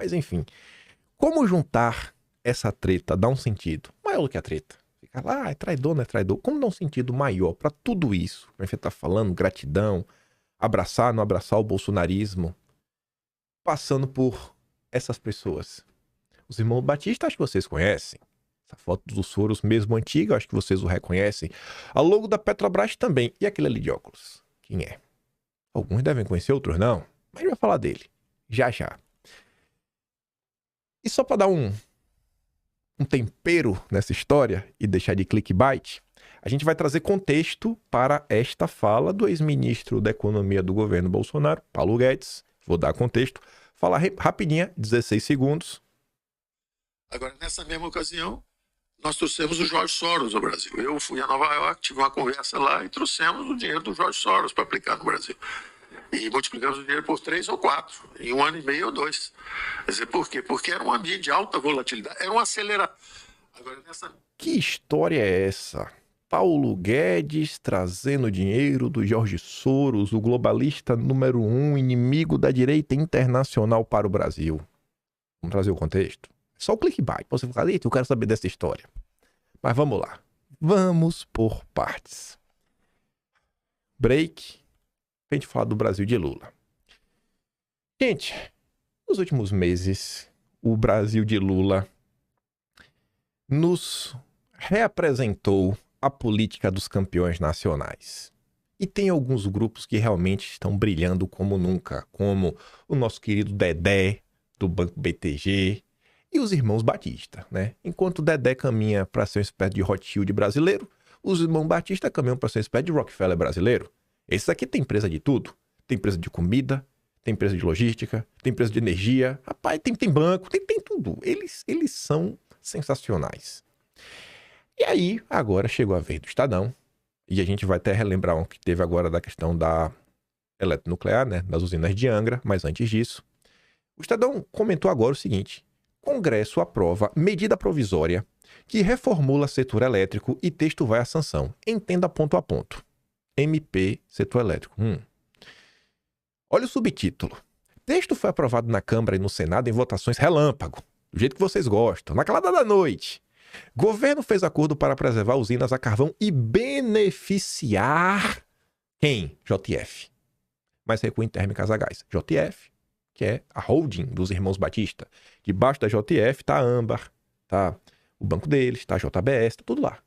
Mas enfim, como juntar essa treta, dar um sentido maior do que a treta? Fica lá, é traidor, não é traidor? Como dar um sentido maior pra tudo isso? Como você tá falando, gratidão, abraçar, não abraçar o bolsonarismo, passando por essas pessoas. Os irmãos Batista, acho que vocês conhecem. Essa foto dos Soros mesmo antiga, acho que vocês o reconhecem. A logo da Petrobras também. E aquele ali de óculos? Quem é? Alguns devem conhecer, outros não. Mas a gente vai falar dele. Já já. E só para dar um tempero nessa história e deixar de clickbait, a gente vai trazer contexto para esta fala do ex-ministro da Economia do governo Bolsonaro, Paulo Guedes. Vou dar contexto. Falar rapidinha, 16 segundos. Agora, nessa mesma ocasião, nós trouxemos o Jorge Soros ao Brasil. Eu fui a Nova York, tive uma conversa lá e trouxemos o dinheiro do Jorge Soros para aplicar no Brasil. E multiplicamos o dinheiro por 3 ou 4, em 1 ano e meio ou 2. Quer dizer, por quê? Porque era um ambiente de alta volatilidade, era um acelerador. Agora, Que história é essa? Paulo Guedes trazendo dinheiro do Jorge Soros, o globalista número 1, inimigo da direita internacional para o Brasil. Vamos trazer o contexto? Só o clickbait. Você ficar, eita, eu quero saber dessa história. Mas vamos lá. Vamos por partes. Break. Pra gente falar do Brasil de Lula. Gente, nos últimos meses, o Brasil de Lula nos reapresentou a política dos campeões nacionais. E tem alguns grupos que realmente estão brilhando como nunca, como o nosso querido Dedé, do Banco BTG, e os irmãos Batista, né? Enquanto o Dedé caminha para ser uma espécie de Rothschild brasileiro, os irmãos Batista caminham para ser uma espécie de Rockefeller brasileiro. Esse aqui tem empresa de tudo. Tem empresa de comida, tem empresa de logística, tem empresa de energia. Rapaz, tem banco, tem tudo. Eles são sensacionais. E aí, agora chegou a vez do Estadão. E a gente vai até relembrar o que teve agora da questão da eletronuclear, né? Das usinas de Angra. Mas antes disso, o Estadão comentou agora o seguinte. Congresso aprova medida provisória que reformula setor elétrico e texto vai à sanção. Entenda ponto a ponto. MP, setor elétrico. Olha o subtítulo. Texto foi aprovado na Câmara e no Senado em votações relâmpago, do jeito que vocês gostam, na calada da noite. Governo fez acordo para preservar usinas a carvão e beneficiar quem? JF. Mas recua em térmicas a gás. JF, que é a holding dos irmãos Batista. Debaixo da JF tá a Âmbar, tá o banco deles, tá a JBS, tá tudo lá.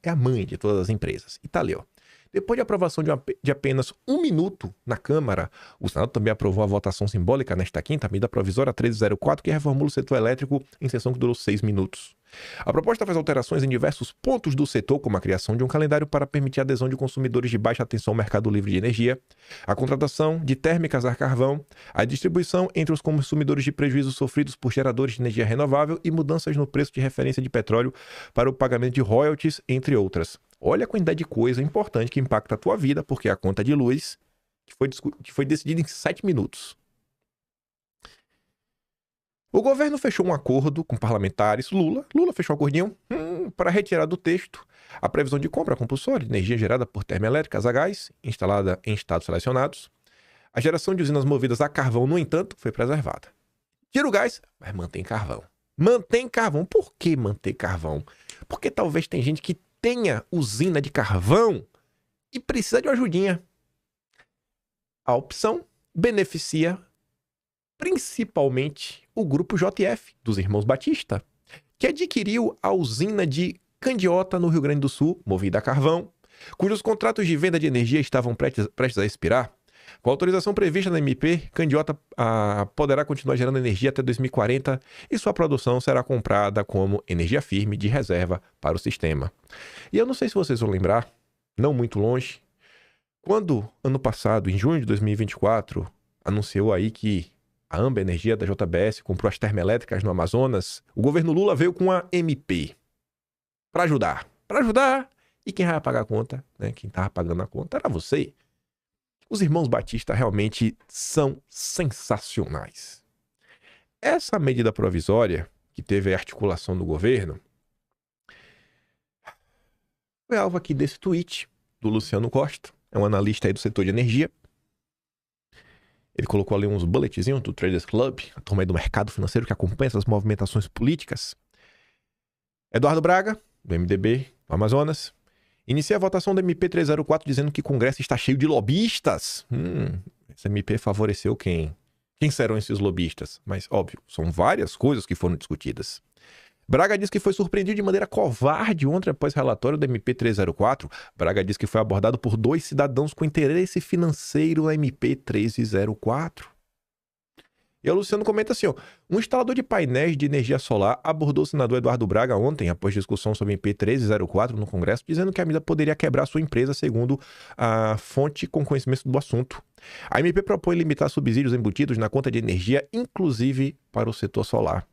É a mãe de todas as empresas. E tá ali, ó. Depois de aprovação de apenas 1 minuto na Câmara, o Senado também aprovou a votação simbólica nesta quinta, medida provisória 1304, que reformula o setor elétrico em sessão que durou 6 minutos. A proposta faz alterações em diversos pontos do setor, como a criação de um calendário para permitir a adesão de consumidores de baixa tensão ao mercado livre de energia, a contratação de térmicas a carvão, a distribuição entre os consumidores de prejuízos sofridos por geradores de energia renovável e mudanças no preço de referência de petróleo para o pagamento de royalties, entre outras. Olha a quantidade de coisa importante que impacta a tua vida, porque é a conta de luz que foi decidida em 7 minutos. O governo fechou um acordo com parlamentares, Lula fechou um acordinho para retirar do texto a previsão de compra compulsória de energia gerada por termoelétricas a gás, instalada em estados selecionados. A geração de usinas movidas a carvão, no entanto, foi preservada. Tira o gás, mas mantém carvão. Mantém carvão. Por que manter carvão? Porque talvez tem gente que tenha usina de carvão e precisa de uma ajudinha. A opção beneficia principalmente o grupo JF, dos irmãos Batista, que adquiriu a usina de Candiota, no Rio Grande do Sul, movida a carvão, cujos contratos de venda de energia estavam prestes a expirar. Com a autorização prevista na MP, Candiota poderá continuar gerando energia até 2040 e sua produção será comprada como energia firme de reserva para o sistema. E eu não sei se vocês vão lembrar, não muito longe, quando ano passado, em junho de 2024, anunciou aí que a Âmbar Energia da JBS comprou as termoelétricas no Amazonas, o governo Lula veio com a MP para ajudar. E quem vai pagar a conta, né? Quem estava pagando a conta era você. Os irmãos Batista realmente são sensacionais. Essa medida provisória, que teve a articulação do governo, foi alvo aqui desse tweet do Luciano Costa, é um analista aí do setor de energia. Ele colocou ali uns bulletzinhos do Traders Club, a turma aí do mercado financeiro que acompanha essas movimentações políticas. Eduardo Braga, do MDB, do Amazonas, inicia a votação da MP 304 dizendo que o Congresso está cheio de lobistas. Essa MP favoreceu quem? Quem serão esses lobistas? Mas, óbvio, são várias coisas que foram discutidas. Braga diz que foi surpreendido de maneira covarde ontem após relatório da MP 304. Braga diz que foi abordado por 2 cidadãos com interesse financeiro na MP 304. E o Luciano comenta assim, ó, um instalador de painéis de energia solar abordou o senador Eduardo Braga ontem, após discussão sobre a MP 1304 no Congresso, dizendo que a medida poderia quebrar sua empresa, segundo a fonte com conhecimento do assunto. A MP propõe limitar subsídios embutidos na conta de energia, inclusive para o setor solar.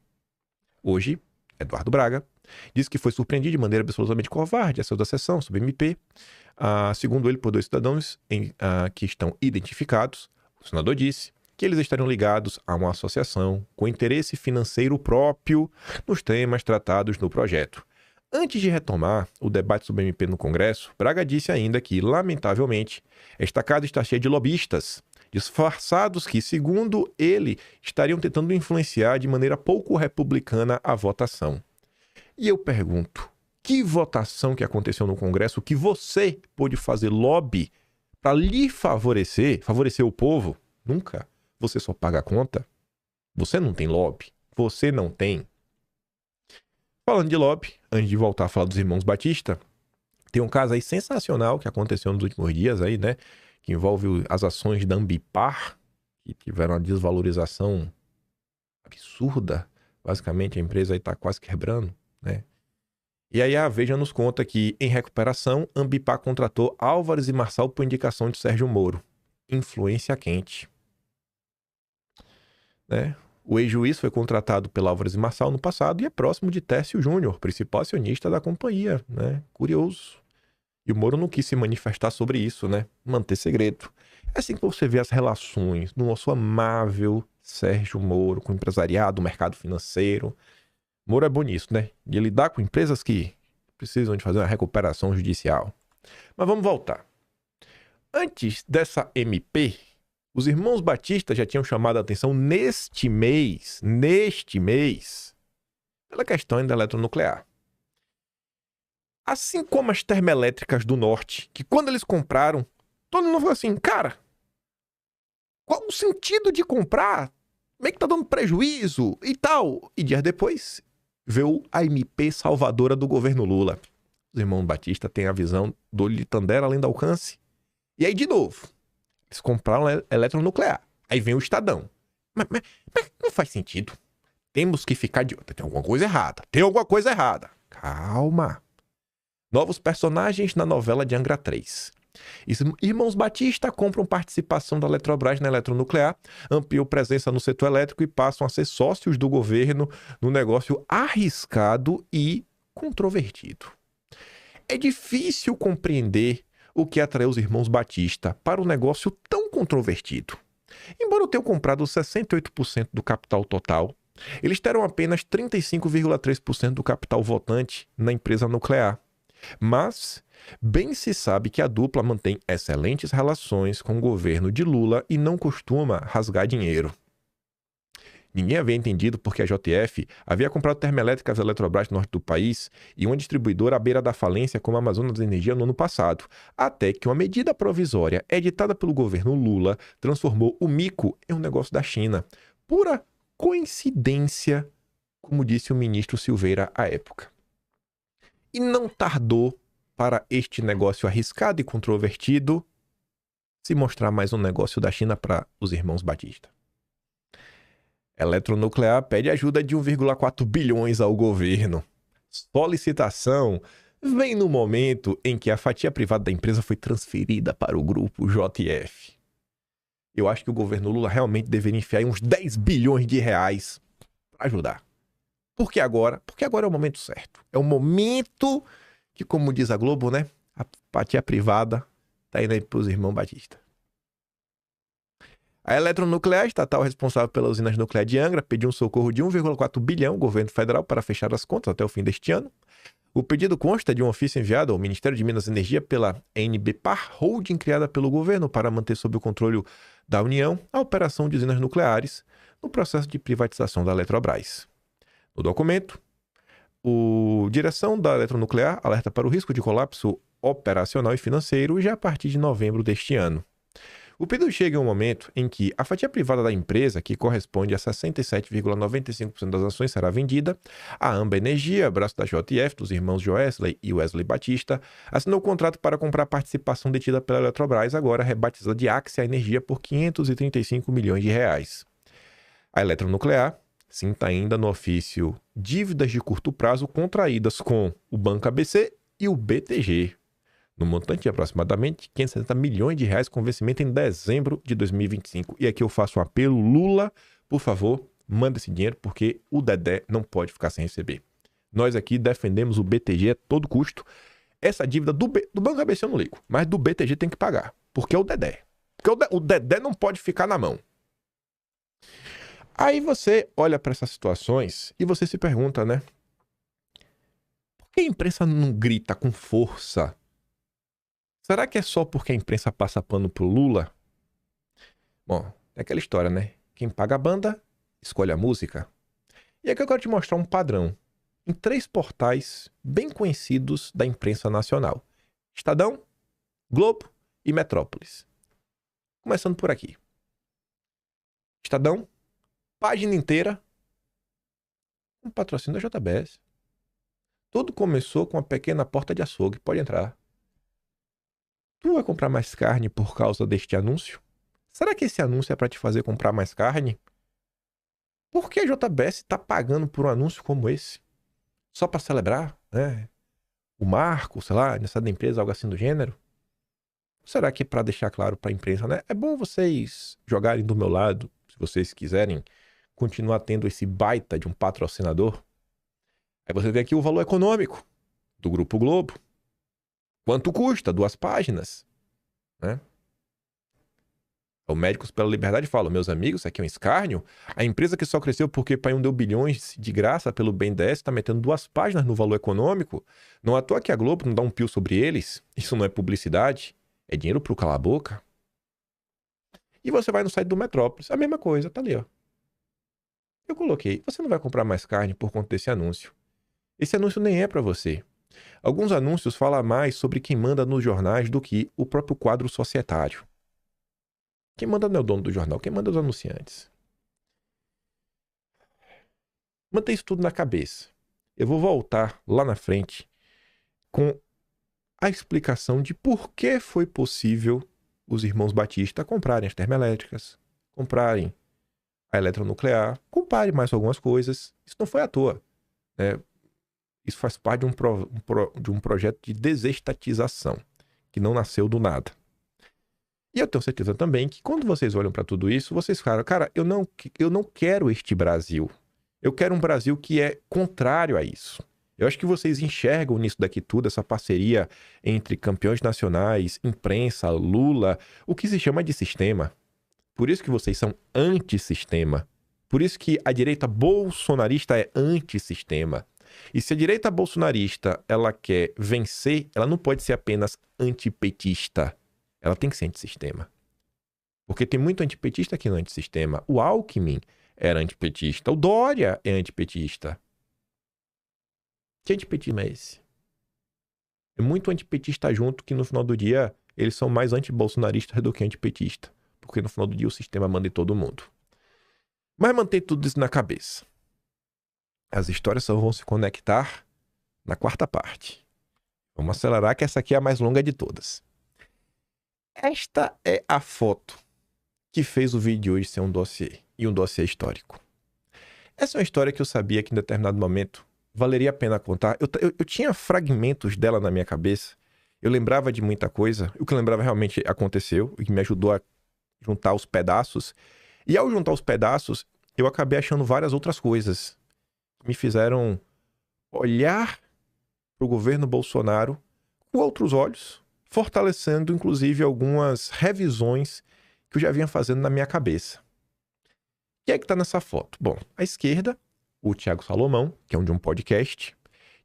Hoje, Eduardo Braga diz que foi surpreendido de maneira absolutamente covarde essa da sessão sobre a MP, segundo ele, por 2 cidadãos que estão identificados. O senador disse que eles estariam ligados a uma associação com interesse financeiro próprio nos temas tratados no projeto. Antes de retomar o debate sobre a MP no Congresso, Braga disse ainda que, lamentavelmente, esta casa está cheia de lobistas, disfarçados que, segundo ele, estariam tentando influenciar de maneira pouco republicana a votação. E eu pergunto, que votação que aconteceu no Congresso que você pôde fazer lobby para lhe favorecer o povo? Nunca. Você só paga a conta? Você não tem lobby? Você não tem? Falando de lobby, antes de voltar a falar dos irmãos Batista, tem um caso aí sensacional que aconteceu nos últimos dias aí, né? Que envolve as ações da Ambipar, que tiveram uma desvalorização absurda. Basicamente, a empresa aí está quase quebrando, né? E aí a Veja nos conta que, em recuperação, Ambipar contratou Álvares e Marçal por indicação de Sérgio Moro. Influência quente. Né? O ex-juiz foi contratado pela Álvares e Marçal no passado e é próximo de Técio Júnior, principal acionista da companhia, né? Curioso. E o Moro não quis se manifestar sobre isso, né? Manter segredo. É assim que você vê as relações do nosso amável Sérgio Moro com o empresariado, o mercado financeiro. Moro é bom nisso, né? De lidar com empresas que precisam de fazer uma recuperação judicial. Mas vamos voltar. Antes dessa MP, os irmãos Batista já tinham chamado a atenção neste mês, pela questão da eletronuclear. Assim como as termoelétricas do norte, que quando eles compraram, todo mundo falou assim, cara, qual o sentido de comprar? Meio que tá dando prejuízo e tal. E dias depois, veio a MP salvadora do governo Lula. Os irmãos Batista têm a visão do olho de Tandera além do alcance. E aí, de novo, eles compraram eletronuclear. Aí vem o Estadão. Mas não faz sentido. Temos que ficar de olho. Tem alguma coisa errada. Calma. Novos personagens na novela de Angra 3. Irmãos Batista compram participação da Eletrobras na eletronuclear, ampliam presença no setor elétrico e passam a ser sócios do governo no negócio arriscado e controvertido. É difícil compreender o que atraiu os irmãos Batista para um negócio tão controvertido. Embora tenham comprado 68% do capital total, eles terão apenas 35,3% do capital votante na empresa nuclear. Mas bem se sabe que a dupla mantém excelentes relações com o governo de Lula e não costuma rasgar dinheiro. Ninguém havia entendido porque a JF havia comprado termoelétricas Eletrobras no norte do país e uma distribuidora à beira da falência como a Amazonas Energia no ano passado, até que uma medida provisória editada pelo governo Lula transformou o mico em um negócio da China. Pura coincidência, como disse o ministro Silveira à época. E não tardou para este negócio arriscado e controvertido se mostrar mais um negócio da China para os irmãos Batista. Eletronuclear pede ajuda de 1,4 bilhões ao governo. Solicitação vem no momento em que a fatia privada da empresa foi transferida para o grupo JF. Eu acho que o governo Lula realmente deveria enfiar uns 10 bilhões de reais para ajudar. Por que agora? Porque agora é o momento certo. É o momento que, como diz a Globo, né? A fatia privada tá indo aí pros irmãos Batista. A Eletronuclear, estatal responsável pelas usinas nucleares de Angra, pediu um socorro de 1,4 bilhão ao governo federal para fechar as contas até o fim deste ano. O pedido consta de um ofício enviado ao Ministério de Minas e Energia pela NBPAR, holding criada pelo governo para manter sob o controle da União à operação de usinas nucleares no processo de privatização da Eletrobras. No documento, a direção da Eletronuclear alerta para o risco de colapso operacional e financeiro já a partir de novembro deste ano. O pedido chega em um momento em que a fatia privada da empresa, que corresponde a 67,95% das ações, será vendida. A Amba Energia, braço da JF, dos irmãos Joesley e Wesley Batista, assinou o contrato para comprar a participação detida pela Eletrobras, agora rebatizada de Axia Energia, por 535 milhões de reais. A Eletronuclear cita ainda no ofício dívidas de curto prazo contraídas com o Banco ABC e o BTG, no montante de aproximadamente 570 milhões de reais, com vencimento em dezembro de 2025. E aqui eu faço um apelo: Lula, por favor, manda esse dinheiro, porque o Dedé não pode ficar sem receber. Nós aqui defendemos o BTG a todo custo. Essa dívida do Banco ABC eu não ligo, mas do BTG tem que pagar, porque é o Dedé. Porque o Dedé não pode ficar na mão. Aí você olha para essas situações e você se pergunta, né? Por que a imprensa não grita com força? Será que é só porque a imprensa passa pano pro Lula? Bom, é aquela história, né? Quem paga a banda, escolhe a música. E aqui eu quero te mostrar um padrão em 3 portais bem conhecidos da imprensa nacional: Estadão, Globo e Metrópolis. Começando por aqui. Estadão, página inteira, um patrocínio da JBS. Tudo começou com uma pequena porta de açougue. Pode entrar. Tu vai comprar mais carne por causa deste anúncio? Será que esse anúncio é para te fazer comprar mais carne? Por que a JBS está pagando por um anúncio como esse? Só para celebrar, né? O marco, sei lá, nessa da empresa, algo assim do gênero? Será que para deixar claro para a imprensa, né? É bom vocês jogarem do meu lado, se vocês quiserem continuar tendo esse baita de um patrocinador. Aí você vê aqui o valor econômico do Grupo Globo. Quanto custa? 2 páginas, né? O Médicos pela Liberdade fala: meus amigos, isso aqui é um escárnio. A empresa que só cresceu porque pai deu bilhões de graça pelo BNDES está metendo 2 páginas no valor econômico. Não à toa que a Globo não dá um pio sobre eles. Isso não é publicidade, é dinheiro pro cala-boca. E você vai no site do Metrópolis, a mesma coisa, tá ali, ó. Eu coloquei: você não vai comprar mais carne por conta desse anúncio. Esse anúncio nem é para você. Alguns anúncios falam mais sobre quem manda nos jornais do que o próprio quadro societário. Quem manda não é o dono do jornal, quem manda é os anunciantes. Mantenha isso tudo na cabeça. Eu vou voltar lá na frente com a explicação de por que foi possível os irmãos Batista comprarem as termoelétricas, comprarem a Eletronuclear, comprarem mais algumas coisas. Isso não foi à toa, né? Isso faz parte de um projeto de desestatização, que não nasceu do nada. E eu tenho certeza também que quando vocês olham para tudo isso, vocês falam: cara, eu não quero este Brasil. Eu quero um Brasil que é contrário a isso. Eu acho que vocês enxergam nisso daqui tudo, essa parceria entre campeões nacionais, imprensa, Lula, o que se chama de sistema. Por isso que vocês são antissistema. Por isso que a direita bolsonarista é antissistema. E se a direita bolsonarista ela quer vencer, ela não pode ser apenas antipetista. Ela tem que ser antissistema. Porque tem muito antipetista aqui no antissistema. O Alckmin era antipetista. O Dória é antipetista. Que antipetismo é esse? É muito antipetista junto que no final do dia eles são mais antibolsonaristas do que antipetistas. Porque no final do dia o sistema manda em todo mundo. Mas mantém tudo isso na cabeça. As histórias só vão se conectar na 4ª parte. Vamos acelerar que essa aqui é a mais longa de todas. Esta é a foto que fez o vídeo de hoje ser um dossiê, e um dossiê histórico. Essa é uma história que eu sabia que em determinado momento valeria a pena contar. Eu tinha fragmentos dela na minha cabeça, eu lembrava de muita coisa, o que eu lembrava realmente aconteceu, e que me ajudou a juntar os pedaços. E ao juntar os pedaços, eu acabei achando várias outras coisas que me fizeram olhar para o governo Bolsonaro com outros olhos, fortalecendo inclusive algumas revisões que eu já vinha fazendo na minha cabeça. O que é que está nessa foto? Bom, à esquerda, o Thiago Salomão, que é de um podcast,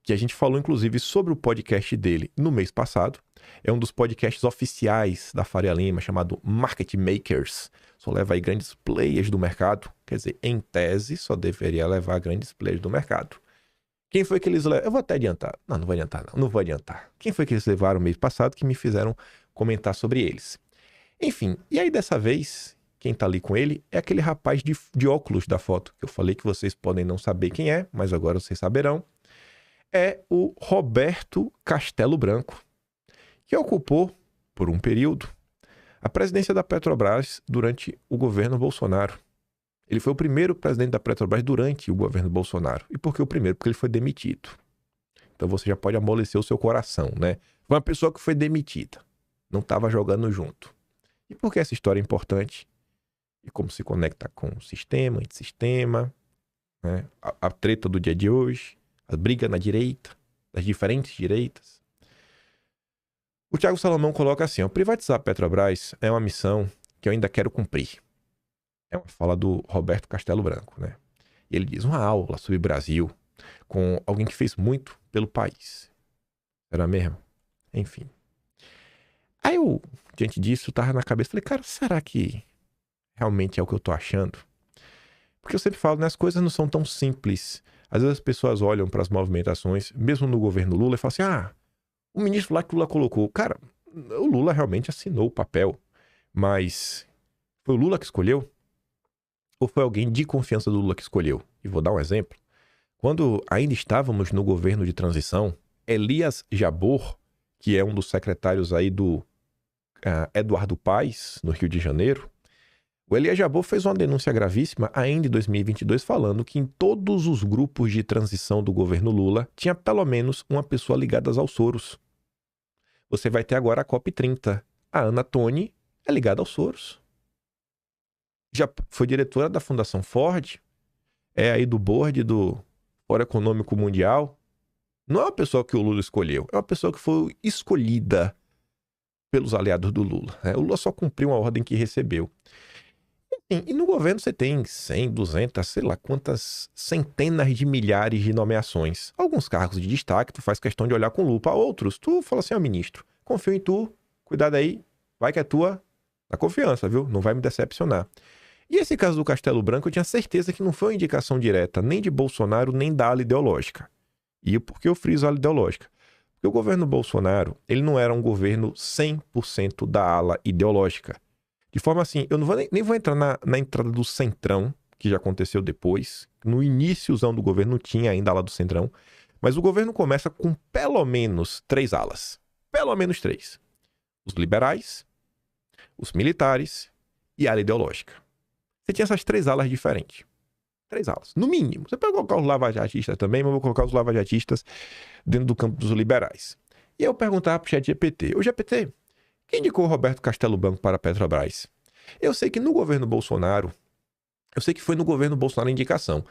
que a gente falou inclusive sobre o podcast dele no mês passado. É um dos podcasts oficiais da Faria Lima, chamado Market Makers. Só leva aí grandes players do mercado. Quer dizer, em tese, só deveria levar grandes players do mercado. Quem foi que eles levaram? Eu vou até adiantar. Não vou adiantar não. Não vou adiantar. Quem foi que eles levaram mês passado que me fizeram comentar sobre eles? Enfim, e aí dessa vez, quem tá ali com ele é aquele rapaz de óculos da foto, que eu falei que vocês podem não saber quem é, mas agora vocês saberão. É o Roberto Castelo Branco, que ocupou, por um período, a presidência da Petrobras durante o governo Bolsonaro. Ele foi o primeiro presidente da Petrobras durante o governo Bolsonaro. E por que o primeiro? Porque ele foi demitido. Então você já pode amolecer o seu coração, né? Foi uma pessoa que foi demitida. Não estava jogando junto. E por que essa história é importante? E como se conecta com o sistema, antissistema, né? A treta do dia de hoje, a briga na direita, das diferentes direitas. O Thiago Salomão coloca assim, ó, privatizar a Petrobras é uma missão que eu ainda quero cumprir. É uma fala do Roberto Castelo Branco, né? E ele diz uma aula sobre o Brasil com alguém que fez muito pelo país. Era mesmo? Enfim. Aí eu, diante disso, tava na cabeça, falei, cara, será que realmente é o que eu tô achando? Porque eu sempre falo, né, as coisas não são tão simples. Às vezes as pessoas olham para as movimentações, mesmo no governo Lula, e falam assim, o ministro lá que o Lula colocou. Cara, o Lula realmente assinou o papel, mas foi o Lula que escolheu? Ou foi alguém de confiança do Lula que escolheu? E vou dar um exemplo. Quando ainda estávamos no governo de transição, Elias Jabor, que é um dos secretários aí do Eduardo Paes, no Rio de Janeiro, o Elias Jabor fez uma denúncia gravíssima ainda em 2022, falando que em todos os grupos de transição do governo Lula tinha pelo menos uma pessoa ligada aos Soros. Você vai ter agora a COP30. A Ana Toni é ligada aos Soros. Já foi diretora da Fundação Ford, é aí do board do Fórum Econômico Mundial. Não é uma pessoa que o Lula escolheu, é uma pessoa que foi escolhida pelos aliados do Lula. O Lula só cumpriu uma ordem que recebeu. E no governo você tem 100, 200, sei lá quantas centenas de milhares de nomeações. Alguns cargos de destaque, tu faz questão de olhar com lupa. Outros, tu fala assim, ministro, confio em tu, cuidado aí, vai que é tua, na confiança, viu? Não vai me decepcionar. E esse caso do Castelo Branco, eu tinha certeza que não foi uma indicação direta nem de Bolsonaro, nem da ala ideológica. E por que eu friso a ala ideológica? Porque o governo Bolsonaro, ele não era um governo 100% da ala ideológica. De forma assim, eu não vou, nem vou entrar na entrada do Centrão, que já aconteceu depois. No iníciozão do governo não tinha ainda a ala do Centrão. Mas o governo começa com pelo menos 3 alas. Pelo menos 3. Os liberais, os militares e a ala ideológica. Você tinha essas 3 alas diferentes. 3 alas, no mínimo. Você pode colocar os lavajatistas também, mas eu vou colocar os lavajatistas dentro do campo dos liberais. E eu perguntava pro ChatGPT, ô GPT, quem indicou o Roberto Castelo Branco para a Petrobras? Eu sei que no governo Bolsonaro, eu sei que foi no governo Bolsonaro a indicação,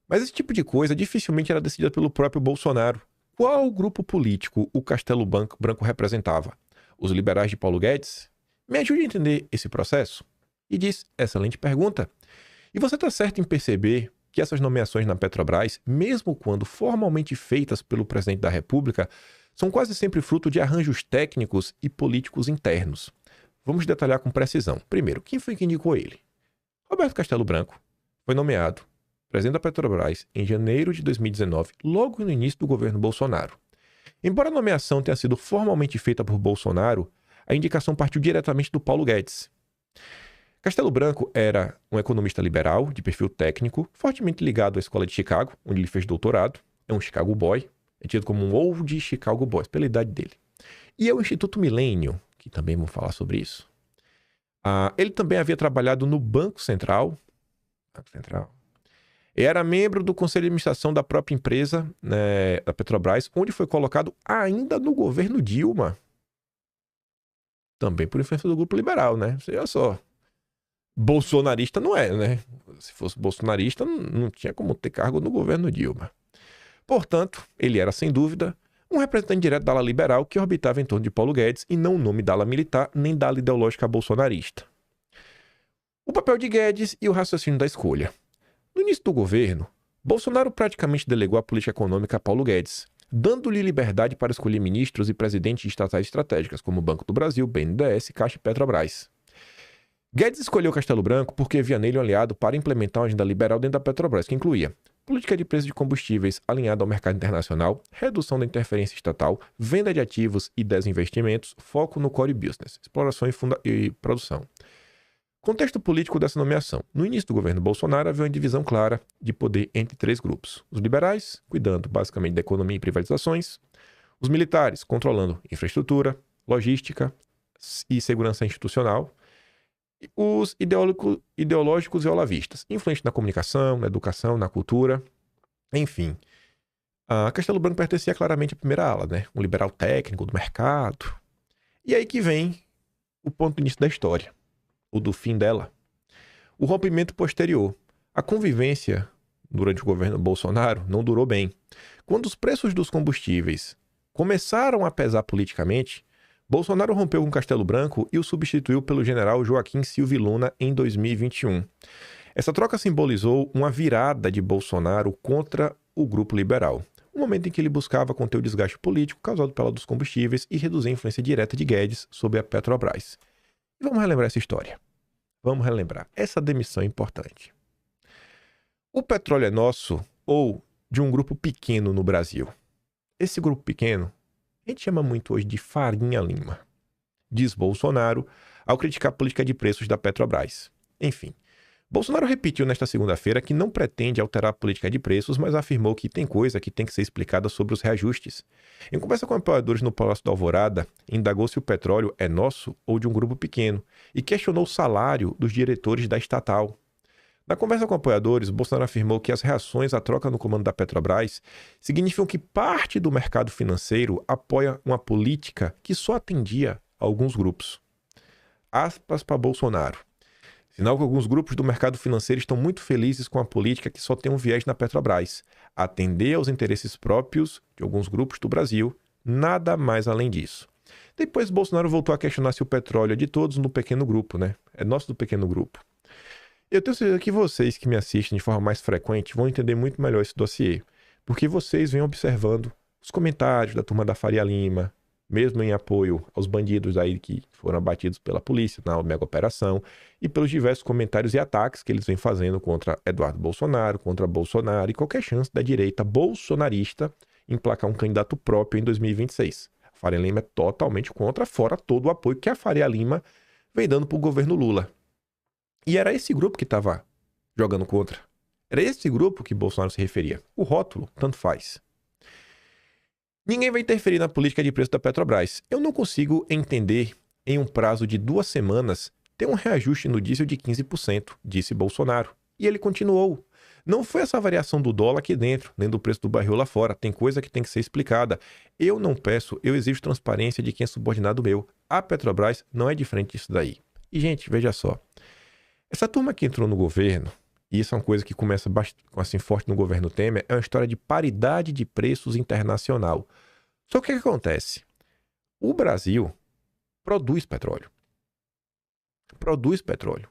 mas esse tipo de coisa dificilmente era decidida pelo próprio Bolsonaro. Qual grupo político o Castelo Branco representava? Os liberais de Paulo Guedes? Me ajude a entender esse processo? E diz, excelente pergunta. E você está certo em perceber que essas nomeações na Petrobras, mesmo quando formalmente feitas pelo presidente da República, são quase sempre fruto de arranjos técnicos e políticos internos. Vamos detalhar com precisão. Primeiro, quem foi que indicou ele? Roberto Castelo Branco foi nomeado presidente da Petrobras em janeiro de 2019, logo no início do governo Bolsonaro. Embora a nomeação tenha sido formalmente feita por Bolsonaro, a indicação partiu diretamente do Paulo Guedes. Castelo Branco era um economista liberal, de perfil técnico, fortemente ligado à Escola de Chicago, onde ele fez doutorado. É um Chicago Boy, é tido como um old Chicago Boy, pela idade dele. E é o Instituto Milênio, que também vamos falar sobre isso. Ele também havia trabalhado no Banco Central. Era membro do Conselho de Administração da própria empresa, né, da Petrobras, onde foi colocado ainda no governo Dilma. Também por influência do grupo liberal, né? Olha só. Bolsonarista não é, né? Se fosse bolsonarista, não tinha como ter cargo no governo Dilma. Portanto, ele era, sem dúvida, um representante direto da ala liberal que orbitava em torno de Paulo Guedes e não o nome da ala militar nem da ala ideológica bolsonarista. O papel de Guedes e o raciocínio da escolha. No início do governo, Bolsonaro praticamente delegou a política econômica a Paulo Guedes, dando-lhe liberdade para escolher ministros e presidentes de estatais estratégicas, como o Banco do Brasil, BNDES, Caixa e Petrobras. Guedes escolheu Castelo Branco porque via nele um aliado para implementar uma agenda liberal dentro da Petrobras, que incluía política de preços de combustíveis alinhada ao mercado internacional, redução da interferência estatal, venda de ativos e desinvestimentos, foco no core business, exploração e produção. Contexto político dessa nomeação. No início do governo Bolsonaro havia uma divisão clara de poder entre 3 grupos. Os liberais, cuidando basicamente da economia e privatizações. Os militares, controlando infraestrutura, logística e segurança institucional. E os ideológicos e olavistas, influentes na comunicação, na educação, na cultura. Enfim, a Castelo Branco pertencia claramente à primeira ala, né? Um liberal técnico do mercado. E aí que vem o ponto de início da história. O do fim dela. O rompimento posterior. A convivência durante o governo Bolsonaro não durou bem. Quando os preços dos combustíveis começaram a pesar politicamente, Bolsonaro rompeu com Castelo Branco e o substituiu pelo general Joaquim Silvio Luna em 2021. Essa troca simbolizou uma virada de Bolsonaro contra o grupo liberal. Um momento em que ele buscava conter o desgaste político causado pela dos combustíveis e reduzir a influência direta de Guedes sobre a Petrobras. E vamos relembrar essa história. Vamos relembrar. Essa demissão é importante. O petróleo é nosso ou de um grupo pequeno no Brasil? Esse grupo pequeno, a gente chama muito hoje de Farinha Lima, diz Bolsonaro ao criticar a política de preços da Petrobras. Enfim, Bolsonaro repetiu nesta segunda-feira que não pretende alterar a política de preços, mas afirmou que tem coisa que tem que ser explicada sobre os reajustes. Em conversa com apoiadores no Palácio da Alvorada, indagou se o petróleo é nosso ou de um grupo pequeno e questionou o salário dos diretores da estatal. Na conversa com apoiadores, Bolsonaro afirmou que as reações à troca no comando da Petrobras significam que parte do mercado financeiro apoia uma política que só atendia a alguns grupos. Aspas para Bolsonaro. Sinal que alguns grupos do mercado financeiro estão muito felizes com a política que só tem um viés na Petrobras, atender aos interesses próprios de alguns grupos do Brasil, nada mais além disso. Depois Bolsonaro voltou a questionar se o petróleo é de todos no pequeno grupo, né? É nosso do pequeno grupo. Eu tenho certeza que vocês que me assistem de forma mais frequente vão entender muito melhor esse dossiê, porque vocês vêm observando os comentários da turma da Faria Lima, mesmo em apoio aos bandidos aí que foram abatidos pela polícia na mega operação, e pelos diversos comentários e ataques que eles vêm fazendo contra Eduardo Bolsonaro, contra Bolsonaro e qualquer chance da direita bolsonarista emplacar um candidato próprio em 2026. A Faria Lima é totalmente contra, fora todo o apoio que a Faria Lima vem dando para o governo Lula. E era esse grupo que estava jogando contra. Era esse grupo que Bolsonaro se referia. O rótulo, tanto faz. Ninguém vai interferir na política de preço da Petrobras. Eu não consigo entender, em um prazo de 2 semanas, ter um reajuste no diesel de 15%, disse Bolsonaro. E ele continuou. Não foi essa variação do dólar aqui dentro, nem do preço do barril lá fora. Tem coisa que tem que ser explicada. Eu não peço, eu exijo transparência de quem é subordinado meu. A Petrobras não é diferente disso daí. E, gente, veja só. Essa turma que entrou no governo, e isso é uma coisa que começa assim forte no governo Temer, é uma história de paridade de preços internacional. Só que o que acontece? O Brasil produz petróleo. Produz petróleo.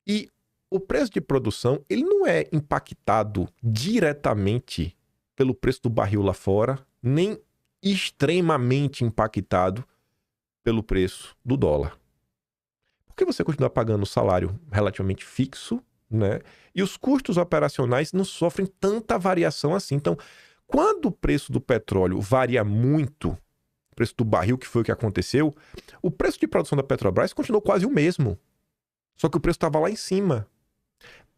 E o preço de produção, ele não é impactado diretamente pelo preço do barril lá fora, nem extremamente impactado pelo preço do dólar. Porque você continua pagando um salário relativamente fixo, né? E os custos operacionais não sofrem tanta variação assim. Então, quando o preço do petróleo varia muito, o preço do barril, que foi o que aconteceu, o preço de produção da Petrobras continuou quase o mesmo. Só que o preço estava lá em cima.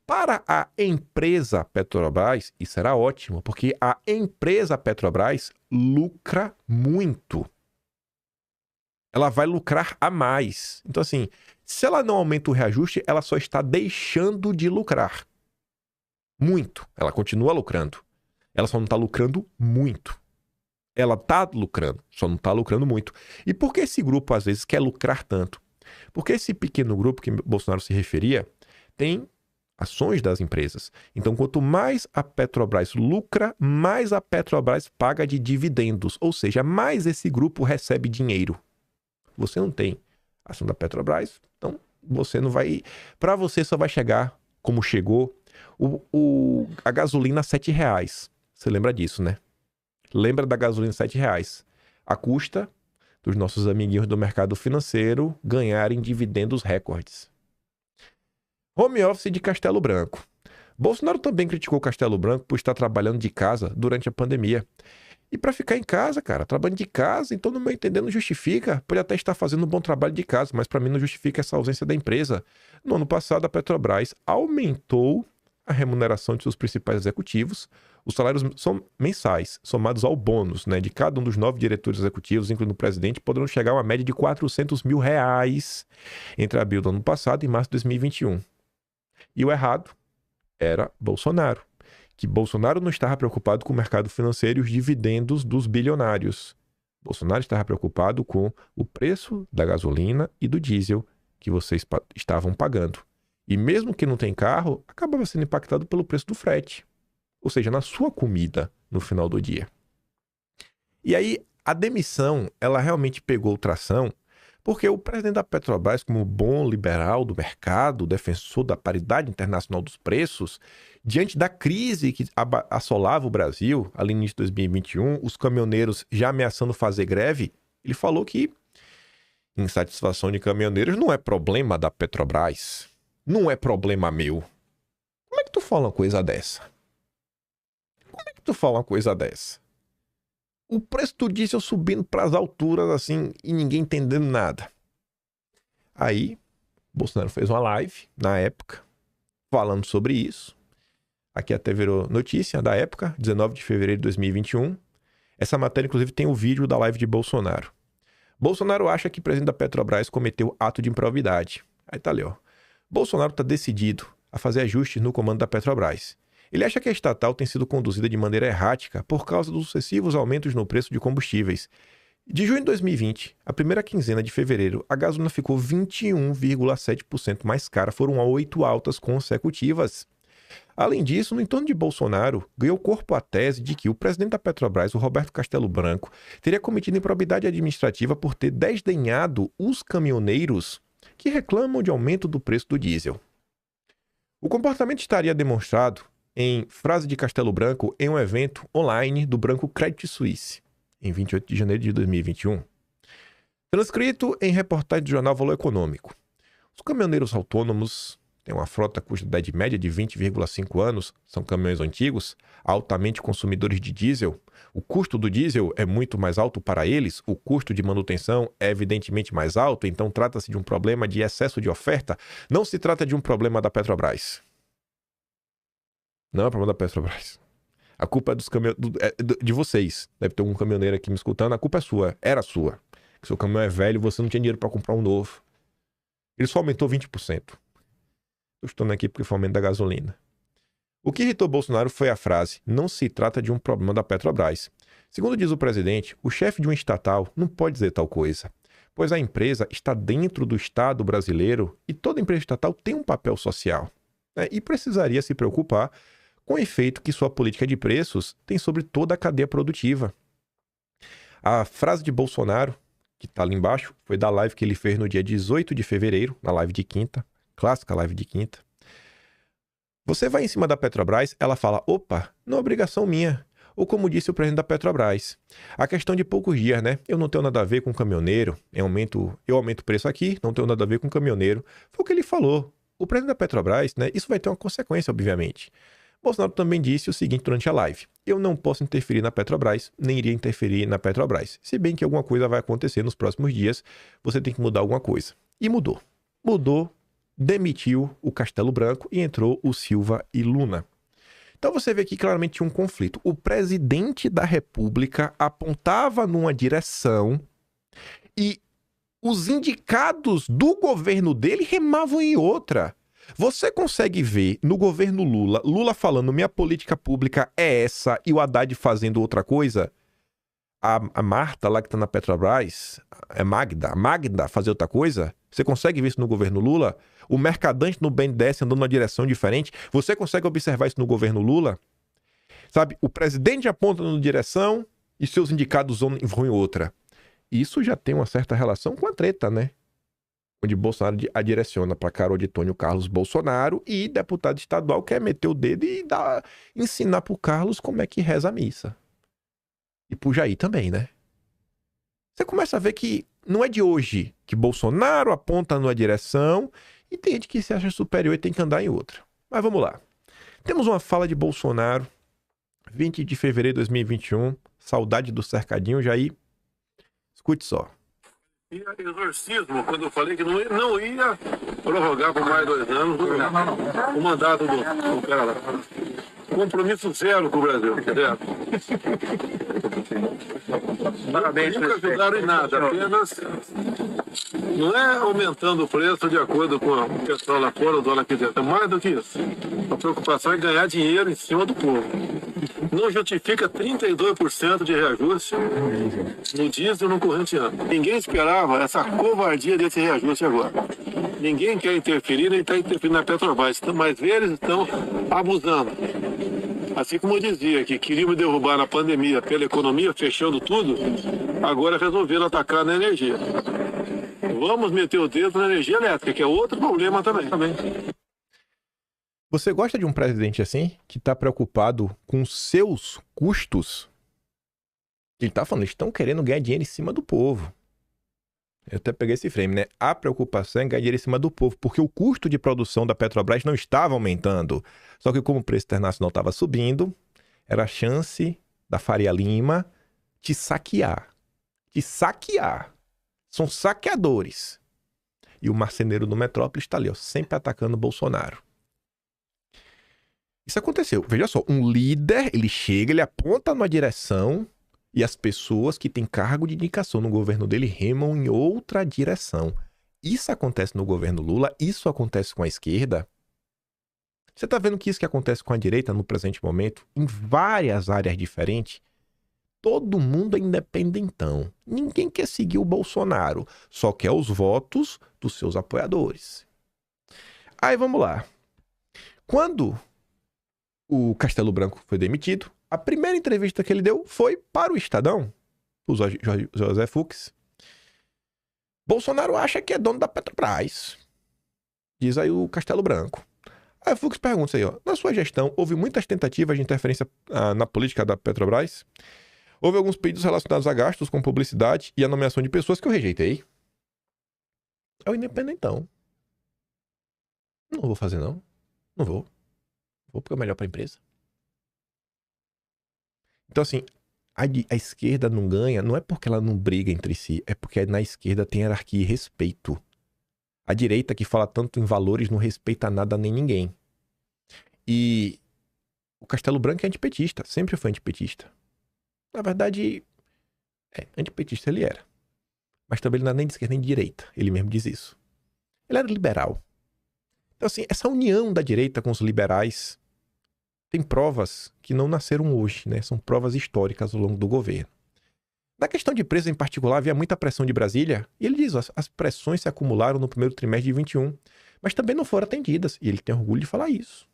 Para a empresa Petrobras, isso era ótimo, porque a empresa Petrobras lucra muito. Ela vai lucrar a mais. Então, assim, se ela não aumenta o reajuste, ela só está deixando de lucrar. Muito. Ela continua lucrando. Ela só não está lucrando muito. Ela está lucrando, só não está lucrando muito. E por que esse grupo, às vezes, quer lucrar tanto? Porque esse pequeno grupo que Bolsonaro se referia tem ações das empresas. Então, quanto mais a Petrobras lucra, mais a Petrobras paga de dividendos. Ou seja, mais esse grupo recebe dinheiro. Você não tem ação da Petrobras, então você não vai... Para você só vai chegar, como chegou, a gasolina a R$7. Você lembra disso, né? Lembra da gasolina de R$7, à custa dos nossos amiguinhos do mercado financeiro ganharem dividendos recordes. Home office de Castelo Branco. Bolsonaro também criticou Castelo Branco por estar trabalhando de casa durante a pandemia. E para ficar em casa, cara, trabalhando de casa, então no meu entender não justifica. Pode até estar fazendo um bom trabalho de casa, mas para mim não justifica essa ausência da empresa. No ano passado, a Petrobras aumentou a remuneração de seus principais executivos. Os salários são mensais, somados ao bônus, né, de cada um dos 9 diretores executivos, incluindo o presidente, poderão chegar a uma média de R$400 mil entre abril do ano passado e março de 2021. E o errado era Bolsonaro. Que Bolsonaro não estava preocupado com o mercado financeiro e os dividendos dos bilionários. Bolsonaro estava preocupado com o preço da gasolina e do diesel que vocês estavam pagando. E mesmo que não tem carro, acabava sendo impactado pelo preço do frete. Ou seja, na sua comida no final do dia. E aí, a demissão, ela realmente pegou tração, porque o presidente da Petrobras, como bom liberal do mercado, defensor da paridade internacional dos preços, diante da crise que assolava o Brasil, ali no início de 2021, os caminhoneiros já ameaçando fazer greve, ele falou que insatisfação de caminhoneiros não é problema da Petrobras, não é problema meu. Como é que tu fala uma coisa dessa? Como é que tu fala uma coisa dessa? O preço do diesel subindo para as alturas assim e ninguém entendendo nada. Aí, Bolsonaro fez uma live na época falando sobre isso. Aqui até virou notícia da época, 19 de fevereiro de 2021. Essa matéria, inclusive, tem o vídeo da live de Bolsonaro. Bolsonaro acha que o presidente da Petrobras cometeu ato de improbidade. Aí tá ali, ó. Bolsonaro está decidido a fazer ajustes no comando da Petrobras. Ele acha que a estatal tem sido conduzida de maneira errática por causa dos sucessivos aumentos no preço de combustíveis. De junho de 2020, a primeira quinzena de fevereiro, a gasolina ficou 21,7% mais cara. Foram 8 altas consecutivas. Além disso, no entorno de Bolsonaro, ganhou corpo a tese de que o presidente da Petrobras, o Roberto Castelo Branco, teria cometido improbidade administrativa por ter desdenhado os caminhoneiros que reclamam de aumento do preço do diesel. O comportamento estaria demonstrado em frase de Castelo Branco em um evento online do Banco Credit Suisse, em 28 de janeiro de 2021. Transcrito em reportagem do jornal Valor Econômico. Os caminhoneiros autônomos têm uma frota cuja idade média de 20,5 anos, são caminhões antigos, altamente consumidores de diesel. O custo do diesel é muito mais alto para eles, o custo de manutenção é evidentemente mais alto, então trata-se de um problema de excesso de oferta, não se trata de um problema da Petrobras. Não é problema da Petrobras. A culpa é de vocês. Deve ter um caminhoneiro aqui me escutando. A culpa é sua. Era sua. Que seu caminhão é velho e você não tinha dinheiro para comprar um novo. Ele só aumentou 20%. Estou aqui porque foi o aumento da gasolina. O que irritou Bolsonaro foi a frase: não se trata de um problema da Petrobras. Segundo diz o presidente, o chefe de uma estatal não pode dizer tal coisa, pois a empresa está dentro do Estado brasileiro e toda empresa estatal tem um papel social, né? E precisaria se preocupar com o efeito que sua política de preços tem sobre toda a cadeia produtiva. A frase de Bolsonaro, que está ali embaixo, foi da live que ele fez no dia 18 de fevereiro, na live de quinta, clássica live de quinta. Você vai em cima da Petrobras, ela fala, opa, não é obrigação minha. Ou como disse o presidente da Petrobras, a questão de poucos dias, né? Eu não tenho nada a ver com caminhoneiro, eu aumento o preço aqui, não tenho nada a ver com caminhoneiro. Foi o que ele falou. O presidente da Petrobras, né? Isso vai ter uma consequência, obviamente. Bolsonaro também disse o seguinte durante a live: eu não posso interferir na Petrobras, nem iria interferir na Petrobras. Se bem que alguma coisa vai acontecer nos próximos dias, você tem que mudar alguma coisa. E mudou. Mudou, demitiu o Castelo Branco e entrou o Silva e Luna. Então você vê que claramente tinha um conflito. O presidente da República apontava numa direção e os indicados do governo dele remavam em outra. Você consegue ver no governo Lula falando minha política pública é essa e o Haddad fazendo outra coisa? A Marta lá que tá na Petrobras, a Magda fazer outra coisa? Você consegue ver isso no governo Lula? O Mercadante no BNDES andando numa direção diferente? Você consegue observar isso no governo Lula? Sabe, o presidente aponta numa direção e seus indicados vão em outra. Isso já tem uma certa relação com a treta, né? Onde Bolsonaro a direciona para Carol de Tônio Carlos Bolsonaro e deputado estadual quer meter o dedo e ensinar para o Carlos como é que reza a missa. E por Jair também, né? Você começa a ver que não é de hoje que Bolsonaro aponta numa direção e tem gente que se acha superior e tem que andar em outra. Mas vamos lá. Temos uma fala de Bolsonaro, 20 de fevereiro de 2021, saudade do cercadinho, Jair. Escute só. E exorcismo, quando eu falei que não ia prorrogar por mais 2 anos o mandato do cara lá. Compromisso zero com o Brasil, entendeu? Parabéns, nunca ajudaram em nada, apenas não é aumentando o preço de acordo com o pessoal lá fora, o dólar aqui dentro. É mais do que isso. A preocupação é ganhar dinheiro em cima do povo. Não justifica 32% de reajuste no diesel e no corrente ano. Ninguém esperava essa covardia desse reajuste agora. Ninguém quer interferir, nem está interferindo na Petrobras, mas eles estão abusando. Assim como eu dizia que queriam me derrubar na pandemia pela economia, fechando tudo, agora resolveram atacar na energia. Vamos meter o dedo na energia elétrica, que é outro problema também. Você gosta de um presidente assim, que está preocupado com seus custos? Ele está falando, eles estão querendo ganhar dinheiro em cima do povo. Eu até peguei esse frame, né? A preocupação é ganhar dinheiro em cima do povo, porque o custo de produção da Petrobras não estava aumentando. Só que como o preço internacional estava subindo, era a chance da Faria Lima te saquear. Te saquear. São saqueadores. E o marceneiro do Metrópolis está ali, ó, sempre atacando o Bolsonaro. Isso aconteceu. Veja só, um líder, ele chega, ele aponta numa direção e as pessoas que têm cargo de indicação no governo dele remam em outra direção. Isso acontece no governo Lula, isso acontece com a esquerda. Você está vendo que isso que acontece com a direita no presente momento, em várias áreas diferentes? Todo mundo é independentão. Ninguém quer seguir o Bolsonaro, só quer os votos dos seus apoiadores. Aí vamos lá. Quando o Castelo Branco foi demitido, a primeira entrevista que ele deu foi para o Estadão, o José Fux. Bolsonaro acha que é dono da Petrobras, diz aí o Castelo Branco. Aí o Fux pergunta aí, ó, na sua gestão houve muitas tentativas de interferência na política da Petrobras? Houve alguns pedidos relacionados a gastos com publicidade e a nomeação de pessoas que eu rejeitei. É o independentão. Não vou fazer não. Não vou. Vou porque é melhor para a empresa. Então, assim, a esquerda não ganha, não é porque ela não briga entre si, é porque na esquerda tem hierarquia e respeito. A direita, que fala tanto em valores, não respeita nada nem ninguém. E o Castelo Branco é antipetista, sempre foi antipetista. Na verdade, antipetista ele era. Mas também ele não é nem de esquerda nem de direita, ele mesmo diz isso. Ele era liberal. Então, assim, essa união da direita com os liberais tem provas que não nasceram hoje, né? São provas históricas ao longo do governo. Na questão de preços em particular, havia muita pressão de Brasília, e ele diz, as pressões se acumularam no primeiro trimestre de 21, mas também não foram atendidas, e ele tem orgulho de falar isso.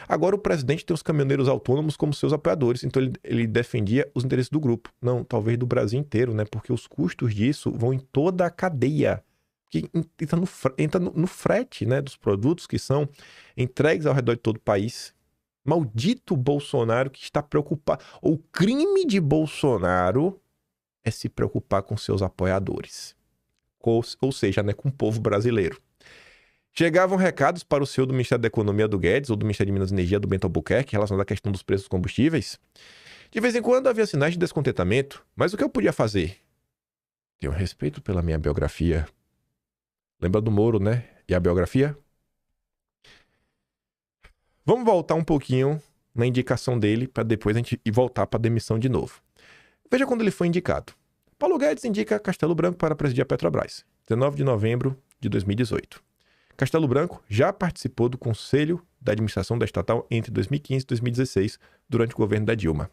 Agora o presidente tem os caminhoneiros autônomos como seus apoiadores, então ele defendia os interesses do grupo, não, talvez do Brasil inteiro, né? Porque os custos disso vão em toda a cadeia, que entra no frete, né, dos produtos que são entregues ao redor de todo o país. Maldito Bolsonaro que está preocupado. O crime de Bolsonaro é se preocupar com seus apoiadores. Ou seja, né, com o povo brasileiro. Chegavam recados para o senhor do Ministério da Economia do Guedes ou do Ministério de Minas e Energia do Bento Albuquerque relacionado à questão dos preços dos combustíveis. De vez em quando havia sinais de descontentamento, mas o que eu podia fazer? Tenho respeito pela minha biografia. Lembra do Moro, né? E a biografia? Vamos voltar um pouquinho na indicação dele para depois a gente ir voltar para a demissão de novo. Veja quando ele foi indicado. Paulo Guedes indica Castelo Branco para presidir a Petrobras, 19 de novembro de 2018. Castelo Branco já participou do Conselho da Administração da estatal entre 2015 e 2016, durante o governo da Dilma.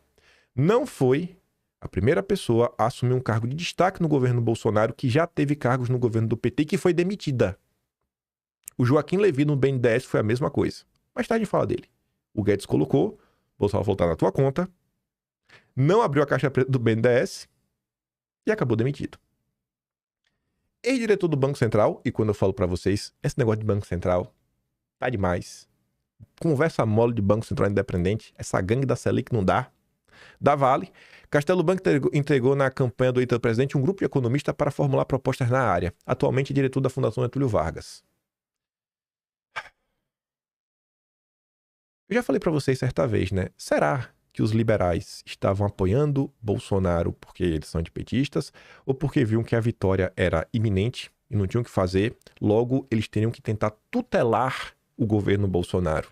Não foi a primeira pessoa a assumir um cargo de destaque no governo Bolsonaro que já teve cargos no governo do PT e que foi demitida. O Joaquim Levy no BNDES foi a mesma coisa. Mais tarde fala dele. O Guedes colocou, Bolsonaro voltar na tua conta, não abriu a caixa preta do BNDES e acabou demitido. Ex-diretor do Banco Central, e quando eu falo pra vocês, esse negócio de Banco Central tá demais. Conversa mole de Banco Central independente, essa gangue da Selic não dá. da Vale, Castelo Branco entregou na campanha do eleitor presidente um grupo de economistas para formular propostas na área. Atualmente, diretor da Fundação Getúlio Vargas. Eu já falei para vocês certa vez, né? Será que os liberais estavam apoiando Bolsonaro porque eles são antipetistas ou porque viam que a vitória era iminente e não tinham o que fazer, logo eles teriam que tentar tutelar o governo Bolsonaro?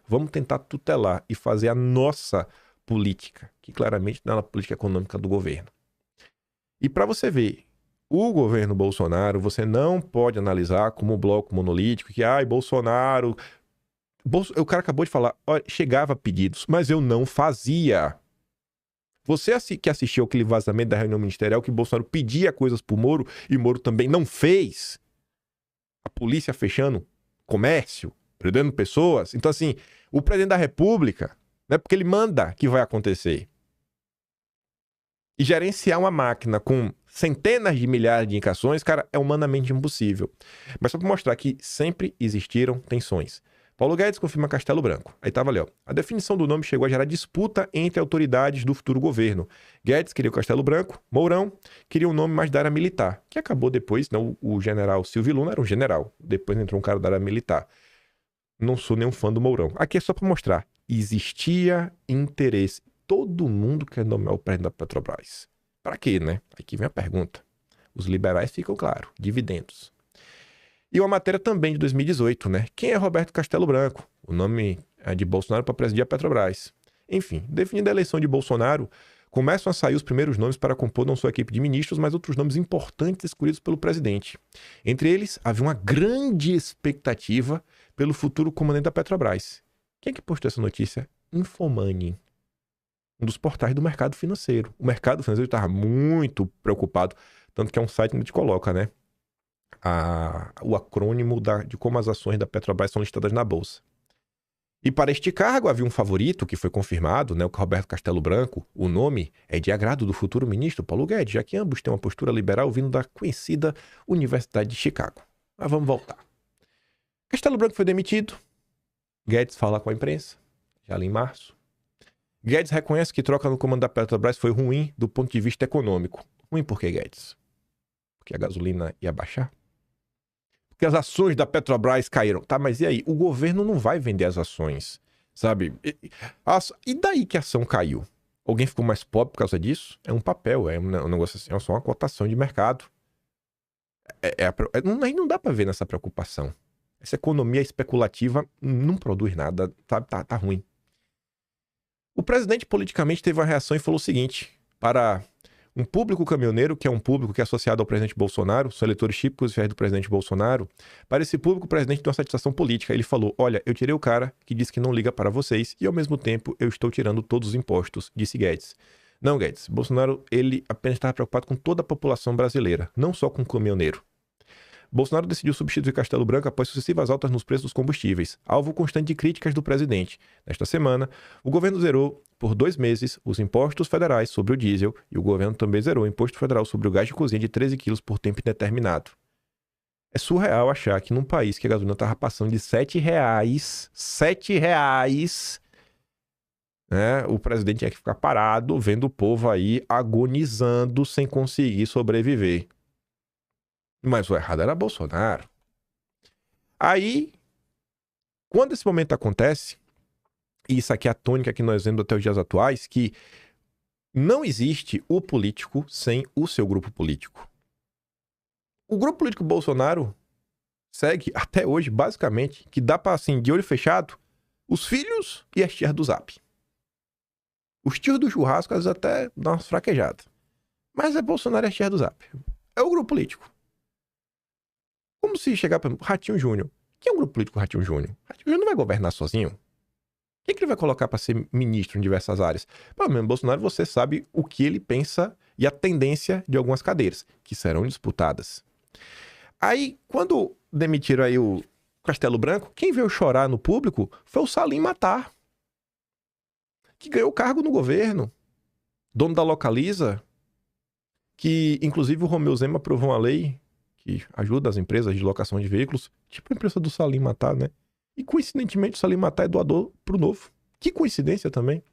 Vamos tentar tutelar e fazer a nossa política, que claramente não é a política econômica do governo. E para você ver, o governo Bolsonaro, você não pode analisar como um bloco monolítico, que, Bolsonaro... O cara acabou de falar, olha, chegava pedidos, mas eu não fazia. Você que assistiu aquele vazamento da reunião ministerial que Bolsonaro pedia coisas pro Moro e Moro também não fez. A polícia fechando comércio, prendendo pessoas. Então, assim, o presidente da República, não é porque ele manda que vai acontecer. E gerenciar uma máquina com centenas de milhares de indicações, cara, é humanamente impossível. Mas só para mostrar que sempre existiram tensões. Paulo Guedes confirma Castelo Branco. Aí tava ali, ó. A definição do nome chegou a gerar disputa entre autoridades do futuro governo. Guedes queria o Castelo Branco, Mourão queria um nome mais da área militar, que acabou depois, não, o general Silvio Luna era um general, depois entrou um cara da área militar. Não sou nenhum fã do Mourão. Aqui é só para mostrar, existia interesse. Todo mundo quer nomear o presidente da Petrobras. Para quê, né? Aqui vem a pergunta. Os liberais ficam claro, dividendos. E uma matéria também de 2018, né? Quem é Roberto Castelo Branco? O nome é de Bolsonaro para presidir a Petrobras. Enfim, definida a eleição de Bolsonaro, começam a sair os primeiros nomes para compor não só a equipe de ministros, mas outros nomes importantes escolhidos pelo presidente. Entre eles, havia uma grande expectativa pelo futuro comandante da Petrobras. Quem é que postou essa notícia? Infomoney, um dos portais do mercado financeiro. O mercado financeiro estava muito preocupado, tanto que é um site onde a gente coloca, né? O acrônimo de como as ações da Petrobras são listadas na Bolsa. E para este cargo havia um favorito que foi confirmado, né, o Roberto Castelo Branco. O nome é de agrado do futuro ministro Paulo Guedes, já que ambos têm uma postura liberal vindo da conhecida Universidade de Chicago. Mas vamos voltar. Castelo Branco foi demitido. Guedes fala com a imprensa, já ali em março. Guedes reconhece que troca no comando da Petrobras foi ruim do ponto de vista econômico. Ruim por quê, Guedes? Porque a gasolina ia baixar? Porque as ações da Petrobras caíram. Tá, mas e aí? O governo não vai vender as ações, sabe? E daí que a ação caiu? Alguém ficou mais pobre por causa disso? É um papel, é um negócio assim, é só uma cotação de mercado. Não dá pra ver nessa preocupação. Essa economia especulativa não produz nada, sabe? Tá ruim. O presidente politicamente teve uma reação e falou o seguinte, para um público caminhoneiro, que é um público que é associado ao presidente Bolsonaro, são eleitores típicos e fiéis do presidente Bolsonaro, para esse público o presidente deu uma satisfação política. Ele falou, olha, eu tirei o cara que disse que não liga para vocês e ao mesmo tempo eu estou tirando todos os impostos, disse Guedes. Não, Guedes, Bolsonaro, ele apenas estava preocupado com toda a população brasileira, não só com o caminhoneiro. Bolsonaro decidiu substituir Castelo Branco após sucessivas altas nos preços dos combustíveis, alvo constante de críticas do presidente. Nesta semana, o governo zerou por 2 meses os impostos federais sobre o diesel e o governo também zerou o imposto federal sobre o gás de cozinha de 13 quilos por tempo indeterminado. É surreal achar que num país que a gasolina estava passando de R$7, né, o presidente tinha que ficar parado vendo o povo aí agonizando sem conseguir sobreviver. Mas o errado era Bolsonaro. Aí, quando esse momento acontece, e isso aqui é a tônica que nós vemos até os dias atuais, que não existe o político sem o seu grupo político. O grupo político Bolsonaro segue até hoje, basicamente, que dá para, assim, de olho fechado, os filhos e as tias do Zap. Os tios do churrasco, às vezes até dão umas fraquejadas. Mas é Bolsonaro e as tias do Zap. É o grupo político. Como se chegar para Ratinho Júnior. Quem é um grupo político Ratinho Júnior? Ratinho Júnior não vai governar sozinho. Quem que ele vai colocar para ser ministro em diversas áreas? Pelo menos Bolsonaro, você sabe o que ele pensa e a tendência de algumas cadeiras, que serão disputadas. Aí, quando demitiram aí o Castelo Branco, quem veio chorar no público foi o Salim Matar, que ganhou cargo no governo, dono da Localiza, que inclusive o Romeu Zema aprovou uma lei que ajuda as empresas de locação de veículos, tipo a empresa do Salim Matar, né? E coincidentemente o Salim Matar é doador pro Novo. Que coincidência também.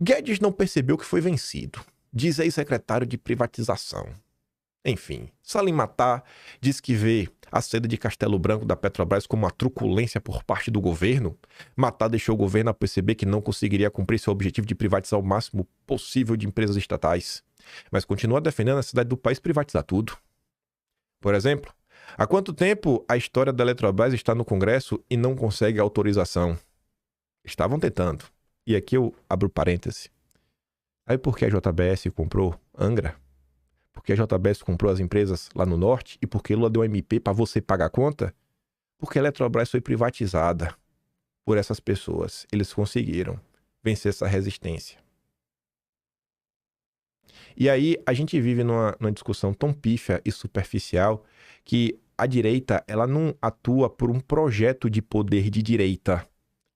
Guedes não percebeu que foi vencido, diz ex-secretário de privatização. Enfim, Salim Matar diz que vê a saída de Castelo Branco da Petrobras como uma truculência por parte do governo. Matar deixou o governo a perceber que não conseguiria cumprir seu objetivo de privatizar o máximo possível de empresas estatais, mas continua defendendo a necessidade do país privatizar tudo. Por exemplo, há quanto tempo a história da Eletrobras está no Congresso e não consegue autorização? Estavam tentando. E aqui eu abro parêntese. Sabe por que a JBS comprou Angra? Porque a JBS comprou as empresas lá no norte e porque Lula deu MP para você pagar a conta? Porque a Eletrobras foi privatizada por essas pessoas. Eles conseguiram vencer essa resistência. E aí a gente vive numa discussão tão pífia e superficial que a direita ela não atua por um projeto de poder de direita.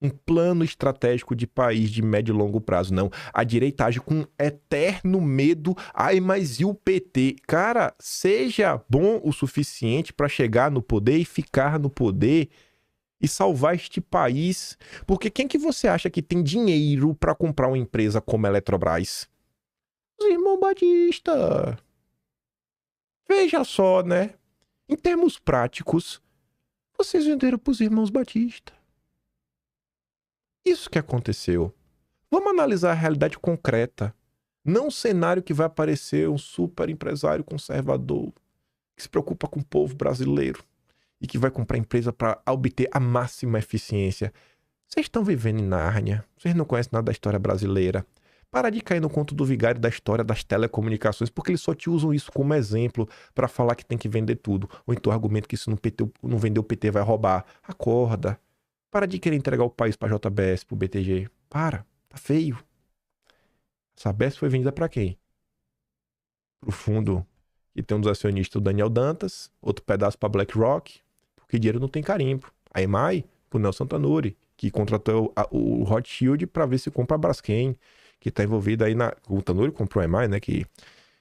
Um plano estratégico de país de médio e longo prazo, não. A direita age com um eterno medo. Ai, mas e o PT? Cara, seja bom o suficiente para chegar no poder e ficar no poder e salvar este país. Porque quem que você acha que tem dinheiro para comprar uma empresa como a Eletrobras? Os irmãos Batista. Veja só, né? Em termos práticos, vocês venderam para os irmãos Batista. Isso que aconteceu. Vamos analisar a realidade concreta. Não um cenário que vai aparecer um super empresário conservador que se preocupa com o povo brasileiro e que vai comprar empresa para obter a máxima eficiência. Vocês estão vivendo em Nárnia. Vocês não conhecem nada da história brasileira. Para de cair no conto do vigário da história das telecomunicações, porque eles só te usam isso como exemplo para falar que tem que vender tudo. Ou então argumento que se não vender o PT vai roubar. Acorda. Para de querer entregar o país para a JBS, para o BTG. Para. Tá feio. Essa BES foi vendida para quem? Para o fundo que tem um dos acionistas, o Daniel Dantas. Outro pedaço para BlackRock. Porque dinheiro não tem carimbo. A EMAI, para o Nelson Tanuri, que contratou o Rothschild para ver se compra a Braskem, que está envolvido aí o Tanuri comprou a EMAI, né? Que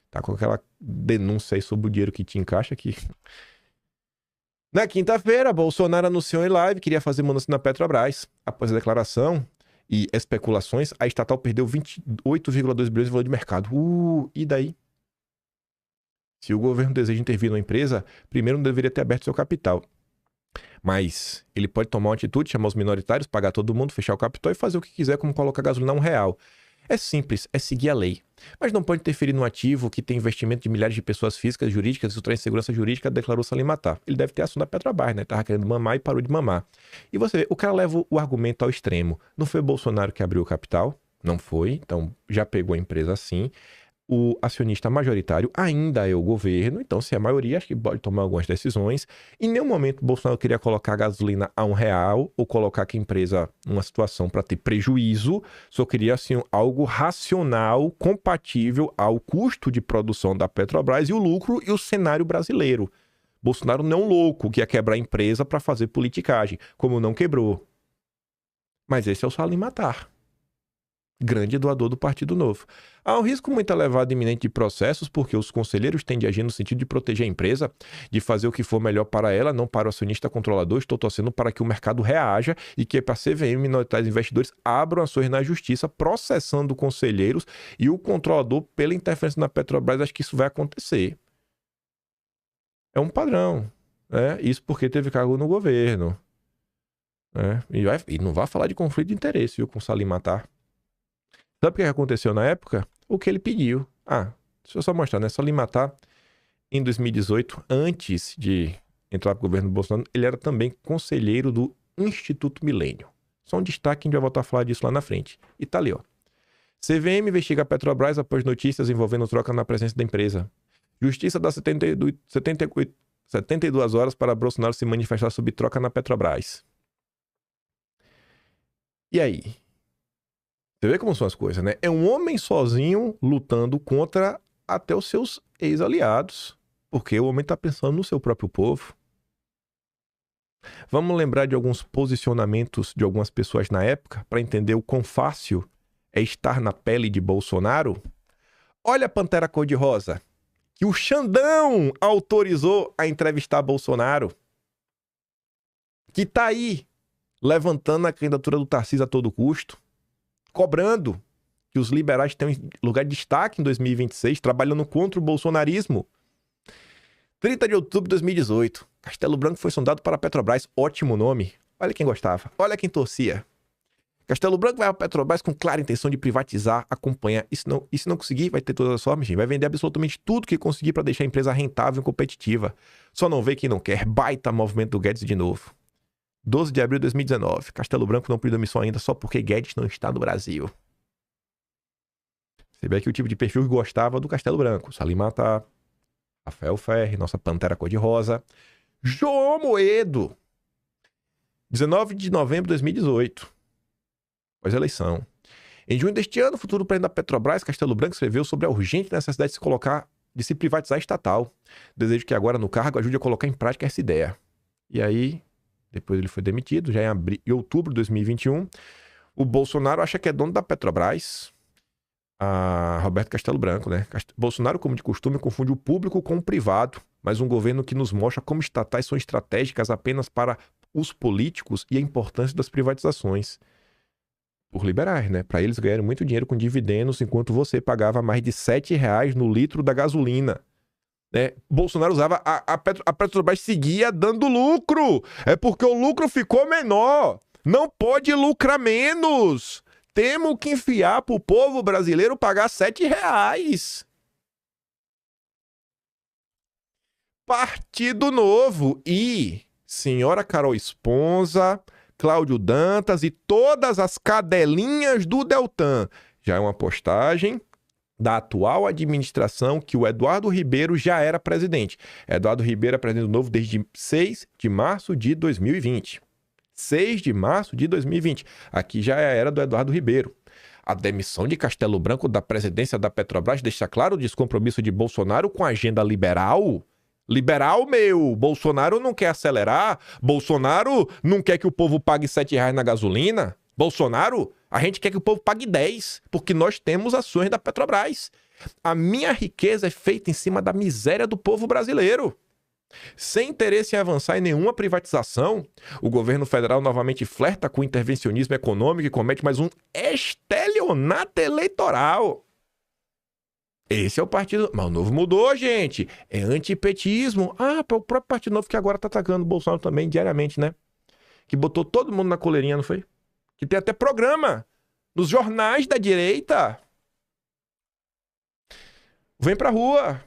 tá com aquela denúncia aí sobre o dinheiro que te encaixa aqui. Na quinta-feira, Bolsonaro anunciou em live que iria fazer mudança na Petrobras. Após a declaração e especulações, a estatal perdeu 28,2 bilhões de valor de mercado. E daí? Se o governo deseja intervir numa empresa, primeiro não deveria ter aberto seu capital. Mas ele pode tomar uma atitude, chamar os minoritários, pagar todo mundo, fechar o capital e fazer o que quiser, como colocar gasolina a R$1. É simples, é seguir a lei. Mas não pode interferir no ativo que tem investimento de milhares de pessoas físicas, jurídicas, isso traz insegurança jurídica, declarou Salim Matar. Ele deve ter ação da Petrobras, né? Tava querendo mamar e parou de mamar. E você vê, o cara leva o argumento ao extremo. Não foi o Bolsonaro que abriu o capital? Não foi, então já pegou a empresa assim. O acionista majoritário ainda é o governo, então se é a maioria, acho que pode tomar algumas decisões. Em nenhum momento o Bolsonaro queria colocar a gasolina a R$1 ou colocar a empresa numa situação para ter prejuízo, só queria assim, algo racional, compatível ao custo de produção da Petrobras e o lucro e o cenário brasileiro. Bolsonaro não é um louco que ia quebrar a empresa para fazer politicagem, como não quebrou. Mas esse é o Salim Matar, grande doador do Partido Novo. Há um risco muito elevado e iminente de processos, porque os conselheiros tendem a agir no sentido de proteger a empresa, de fazer o que for melhor para ela, não para o acionista controlador. Estou torcendo para que o mercado reaja e que para a CVM, minoritários investidores, abram ações na justiça, processando conselheiros e o controlador pela interferência na Petrobras. Acho que isso vai acontecer. É um padrão, né? Isso porque teve cargo no governo. Né? E não vai falar de conflito de interesse, viu, com Salim Matar. Sabe o que aconteceu na época? O que ele pediu. Deixa eu só mostrar, né? Salim Matar, em 2018, antes de entrar para o governo do Bolsonaro, ele era também conselheiro do Instituto Milênio. Só um destaque, a gente vai voltar a falar disso lá na frente. E tá ali, ó. CVM investiga a Petrobras após notícias envolvendo troca na presença da empresa. Justiça dá 72 horas para Bolsonaro se manifestar sobre troca na Petrobras. E aí? Você vê como são as coisas, né? É um homem sozinho lutando contra até os seus ex-aliados. Porque o homem está pensando no seu próprio povo. Vamos lembrar de alguns posicionamentos de algumas pessoas na época para entender o quão fácil é estar na pele de Bolsonaro? Olha a Pantera Cor-de-Rosa, que o Xandão autorizou a entrevistar Bolsonaro. Que tá aí levantando a candidatura do Tarcísio a todo custo. Cobrando que os liberais têm um lugar de destaque em 2026, trabalhando contra o bolsonarismo. 30 de outubro de 2018. Castelo Branco foi sondado para a Petrobras. Ótimo nome. Olha quem gostava. Olha quem torcia. Castelo Branco vai à Petrobras com clara intenção de privatizar, acompanhar. E se não conseguir, vai ter todas as formas, gente. Vai vender absolutamente tudo que conseguir para deixar a empresa rentável e competitiva. Só não vê quem não quer. Baita movimento do Guedes de novo. 12 de abril de 2019. Castelo Branco não pediu demissão ainda só porque Guedes não está no Brasil. Você vê aqui o tipo de perfil que gostava do Castelo Branco. Salim Matar, Rafael Ferri, nossa Pantera Cor-de-Rosa. João Moedo. 19 de novembro de 2018. Pós-eleição. Em junho deste ano, o futuro presidente da Petrobras, Castelo Branco, escreveu sobre a urgente necessidade de se privatizar a estatal. Desejo que agora no cargo ajude a colocar em prática essa ideia. E aí, depois ele foi demitido, já em outubro de 2021. O Bolsonaro acha que é dono da Petrobras. Roberto Castelo Branco, né? Bolsonaro, como de costume, confunde o público com o privado, mas um governo que nos mostra como estatais são estratégicas apenas para os políticos e a importância das privatizações. Por liberais, né? Para eles ganharem muito dinheiro com dividendos, enquanto você pagava mais de R$7 no litro da gasolina. Né? Bolsonaro usava... A Petrobras seguia dando lucro. É porque o lucro ficou menor. Não pode lucrar menos. Temos que enfiar pro povo brasileiro pagar R$7. Partido Novo e senhora Carol Esponza, Cláudio Dantas e todas as cadelinhas do Deltan. Já é uma postagem da atual administração que o Eduardo Ribeiro já era presidente. Eduardo Ribeiro é presidente do Novo desde 6 de março de 2020. 6 de março de 2020. Aqui já é a era do Eduardo Ribeiro. A demissão de Castelo Branco da presidência da Petrobras deixa claro o descompromisso de Bolsonaro com a agenda liberal. Liberal, meu! Bolsonaro não quer acelerar. Bolsonaro não quer que o povo pague R$7 na gasolina. Bolsonaro, a gente quer que o povo pague 10, porque nós temos ações da Petrobras. A minha riqueza é feita em cima da miséria do povo brasileiro. Sem interesse em avançar em nenhuma privatização, o governo federal novamente flerta com o intervencionismo econômico e comete mais um estelionato eleitoral. Esse é o Partido... Mas o Novo mudou, gente. É antipetismo. O próprio Partido Novo que agora tá atacando o Bolsonaro também diariamente, né? Que botou todo mundo na coleirinha, não foi? Que tem até programa nos jornais da direita. Vem pra rua.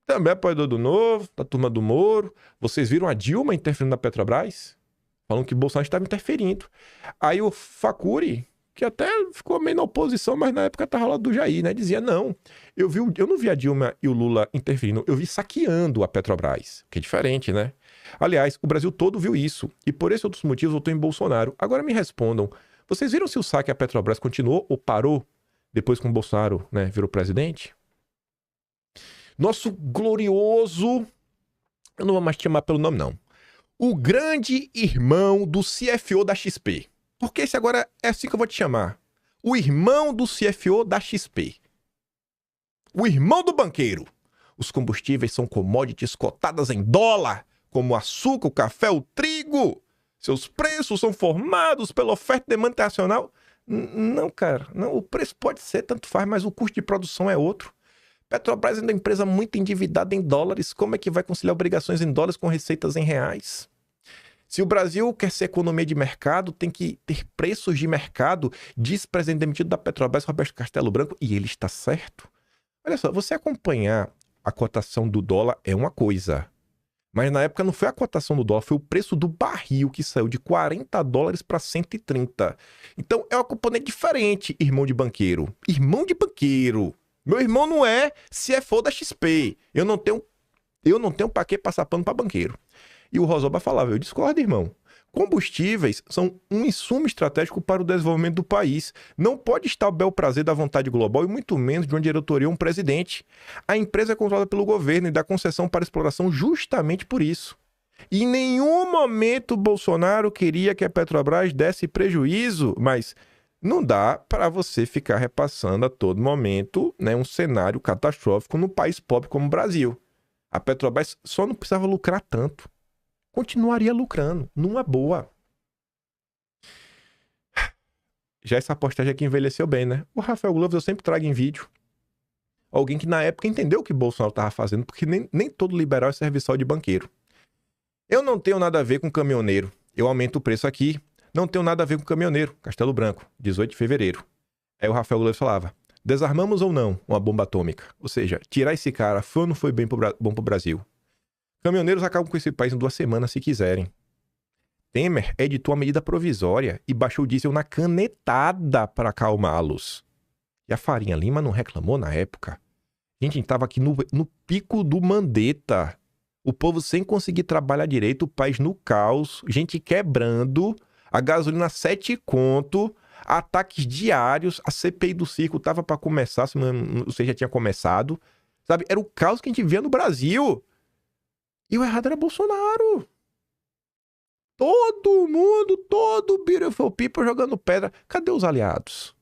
Também apoiador do Novo, da turma do Moro. Vocês viram a Dilma interferindo na Petrobras? Falando que o Bolsonaro estava interferindo. Aí o Facuri, que até ficou meio na oposição, mas na época estava lá do Jair, né? Dizia, não, eu não vi a Dilma e o Lula interferindo, eu vi saqueando a Petrobras, que é diferente, né? Aliás, o Brasil todo viu isso, e por esses outros motivos votou em Bolsonaro. Agora me respondam, vocês viram se o saque à Petrobras continuou ou parou depois que o Bolsonaro, né, virou presidente? Nosso glorioso, eu não vou mais te chamar pelo nome, não. O grande irmão do CFO da XP. Porque esse agora é assim que eu vou te chamar. O irmão do CFO da XP. O irmão do banqueiro. Os combustíveis são commodities cotadas em dólar, como o açúcar, o café, o trigo. Seus preços são formados pela oferta e demanda internacional. Não, cara. Não, o preço pode ser, tanto faz, mas o custo de produção é outro. Petrobras é uma empresa muito endividada em dólares. Como é que vai conciliar obrigações em dólares com receitas em reais? Se o Brasil quer ser economia de mercado, tem que ter preços de mercado, diz o presidente demitido da Petrobras, Roberto Castelo Branco, e ele está certo. Olha só, você acompanhar a cotação do dólar é uma coisa. Mas na época não foi a cotação do dólar, foi o preço do barril que saiu de $40 para 130. Então é uma componente diferente, irmão de banqueiro. Irmão de banqueiro. Meu irmão não é CFO da XP. Eu não tenho para que passar pano para banqueiro. E o Rosoba falava, eu discordo, irmão. Combustíveis são um insumo estratégico para o desenvolvimento do país. Não pode estar ao bel prazer da vontade global e muito menos de uma diretoria ou um presidente. A empresa é controlada pelo governo e dá concessão para exploração justamente por isso. E em nenhum momento Bolsonaro queria que a Petrobras desse prejuízo, mas não dá para você ficar repassando a todo momento, né, um cenário catastrófico num país pobre como o Brasil. A Petrobras só não precisava lucrar tanto. Continuaria lucrando, numa boa. Já essa postagem aqui envelheceu bem, né? O Rafael Gloves eu sempre trago em vídeo. Alguém que na época entendeu o que o Bolsonaro tava fazendo, porque nem todo liberal é serviçal de banqueiro. Eu não tenho nada a ver com caminhoneiro. Eu aumento o preço aqui. Não tenho nada a ver com caminhoneiro. Castelo Branco, 18 de fevereiro. Aí o Rafael Gloves falava: desarmamos ou não uma bomba atômica? Ou seja, tirar esse cara foi ou não foi bom pro Brasil? Caminhoneiros acabam com esse país em 2 semanas se quiserem. Temer editou a medida provisória e baixou o diesel na canetada para acalmá-los. E a Farinha Lima não reclamou na época. Gente, a gente tava aqui no pico do Mandetta. O povo sem conseguir trabalhar direito, o país no caos, gente quebrando, a gasolina 7 conto, ataques diários, a CPI do circo tava para começar, se não sei, já tinha começado. Sabe? Era o caos que a gente via no Brasil. E o errado era Bolsonaro. Todo mundo, todo beautiful people jogando pedra. Cadê os aliados?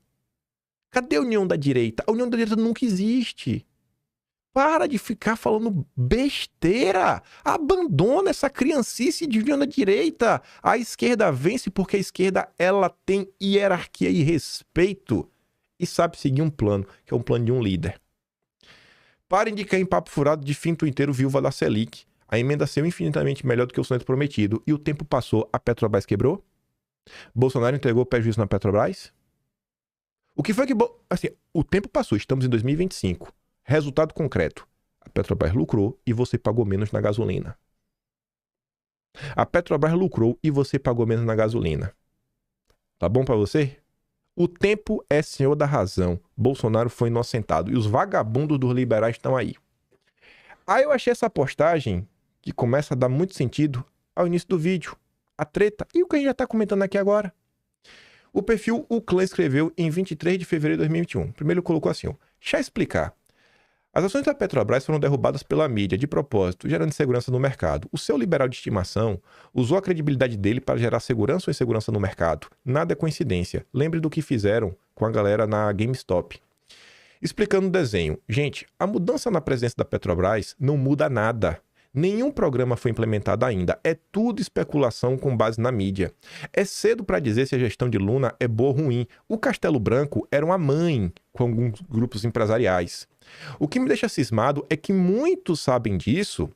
Cadê a União da Direita? A União da Direita nunca existe. Para de ficar falando besteira. Abandona essa criancice de União da Direita. A esquerda vence porque a esquerda ela tem hierarquia e respeito. E sabe seguir um plano, que é um plano de um líder. Parem de cair em papo furado de finto inteiro viúva da Selic. A emenda saiu infinitamente melhor do que o orçamento prometido. E o tempo passou, a Petrobras quebrou? Bolsonaro entregou prejuízo na Petrobras? O que foi que... Assim, o tempo passou, estamos em 2025. Resultado concreto. A Petrobras lucrou e você pagou menos na gasolina. A Petrobras lucrou e você pagou menos na gasolina. Tá bom pra você? O tempo é senhor da razão. Bolsonaro foi inocentado. E os vagabundos dos liberais estão aí. Aí eu achei essa postagem que começa a dar muito sentido ao início do vídeo. A treta e o que a gente já tá comentando aqui agora. O perfil O Clã escreveu em 23 de fevereiro de 2021. Primeiro ele colocou assim, ó. Deixa eu explicar. As ações da Petrobras foram derrubadas pela mídia de propósito, gerando insegurança no mercado. O seu liberal de estimação usou a credibilidade dele para gerar segurança ou insegurança no mercado. Nada é coincidência. Lembre do que fizeram com a galera na GameStop. Explicando o desenho. Gente, a mudança na presença da Petrobras não muda nada. Nenhum programa foi implementado ainda. É tudo especulação com base na mídia. É cedo para dizer se a gestão de Lula é boa ou ruim. O Castelo Branco era uma mãe com alguns grupos empresariais. O que me deixa cismado é que muitos sabem disso,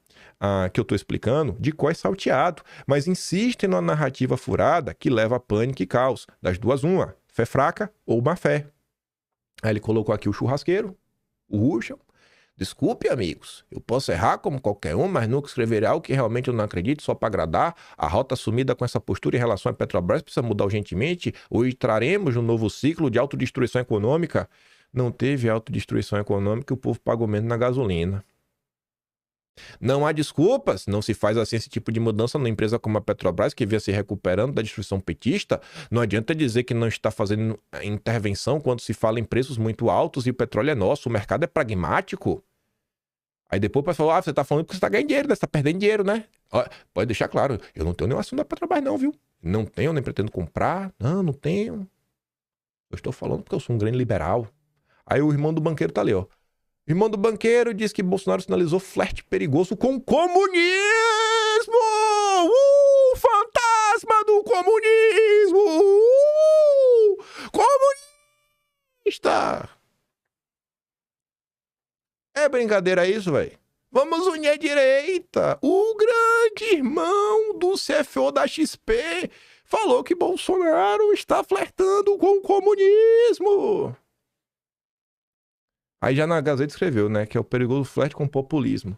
que eu estou explicando, de cor salteado, mas insistem na narrativa furada que leva a pânico e caos. Das duas, uma. Fé fraca ou má fé. Aí ele colocou aqui o churrasqueiro, o Ruschel. Desculpe, amigos, eu posso errar como qualquer um, mas nunca escreverei algo que realmente eu não acredito só para agradar. A rota assumida com essa postura em relação à Petrobras precisa mudar urgentemente. Hoje entraremos num novo ciclo de autodestruição econômica. Não teve autodestruição econômica e o povo pagou menos na gasolina. Não há desculpas, não se faz assim esse tipo de mudança numa empresa como a Petrobras, que vinha se recuperando da destruição petista. Não adianta dizer que não está fazendo intervenção quando se fala em preços muito altos e o petróleo é nosso, o mercado é pragmático. Aí depois o pessoal fala, você está falando porque você está ganhando dinheiro, né? Você está perdendo dinheiro, né? Ó, pode deixar claro, eu não tenho nenhum assunto da Petrobras não, viu? Não tenho, nem pretendo comprar, não tenho. Eu estou falando porque eu sou um grande liberal. Aí o irmão do banqueiro tá ali, ó. O irmão do banqueiro diz que Bolsonaro sinalizou flerte perigoso com o comunismo! Fantasma do comunismo! Comunista! É brincadeira isso, velho? Vamos unir a direita! O grande irmão do CFO da XP falou que Bolsonaro está flertando com o comunismo! Aí já na Gazeta escreveu, né? Que é o perigoso flerte com o populismo.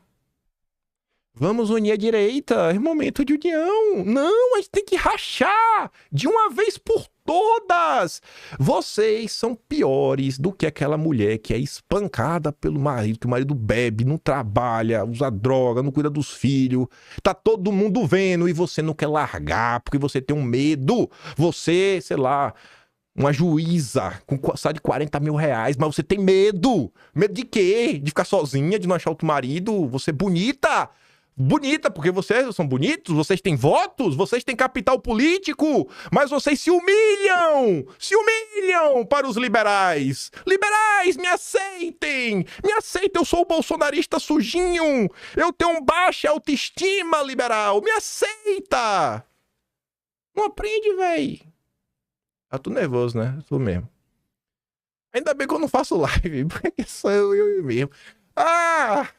Vamos unir a direita. É momento de união. Não, a gente tem que rachar de uma vez por todas. Vocês são piores do que aquela mulher que é espancada pelo marido, que o marido bebe, não trabalha, usa droga, não cuida dos filhos. Tá todo mundo vendo e você não quer largar porque você tem um medo. Você, sei lá... Uma juíza com salário de 40 mil reais, mas você tem medo. Medo de quê? De ficar sozinha, de não achar outro marido? Você é bonita. Bonita, porque vocês são bonitos, vocês têm votos, vocês têm capital político, mas vocês se humilham para os liberais. Liberais, me aceitem, eu sou o bolsonarista sujinho, eu tenho baixa autoestima, liberal, me aceita. Não aprende, véi. Eu tô nervoso, né? Eu tô mesmo. Ainda bem que eu não faço live, porque sou eu mesmo. Ah!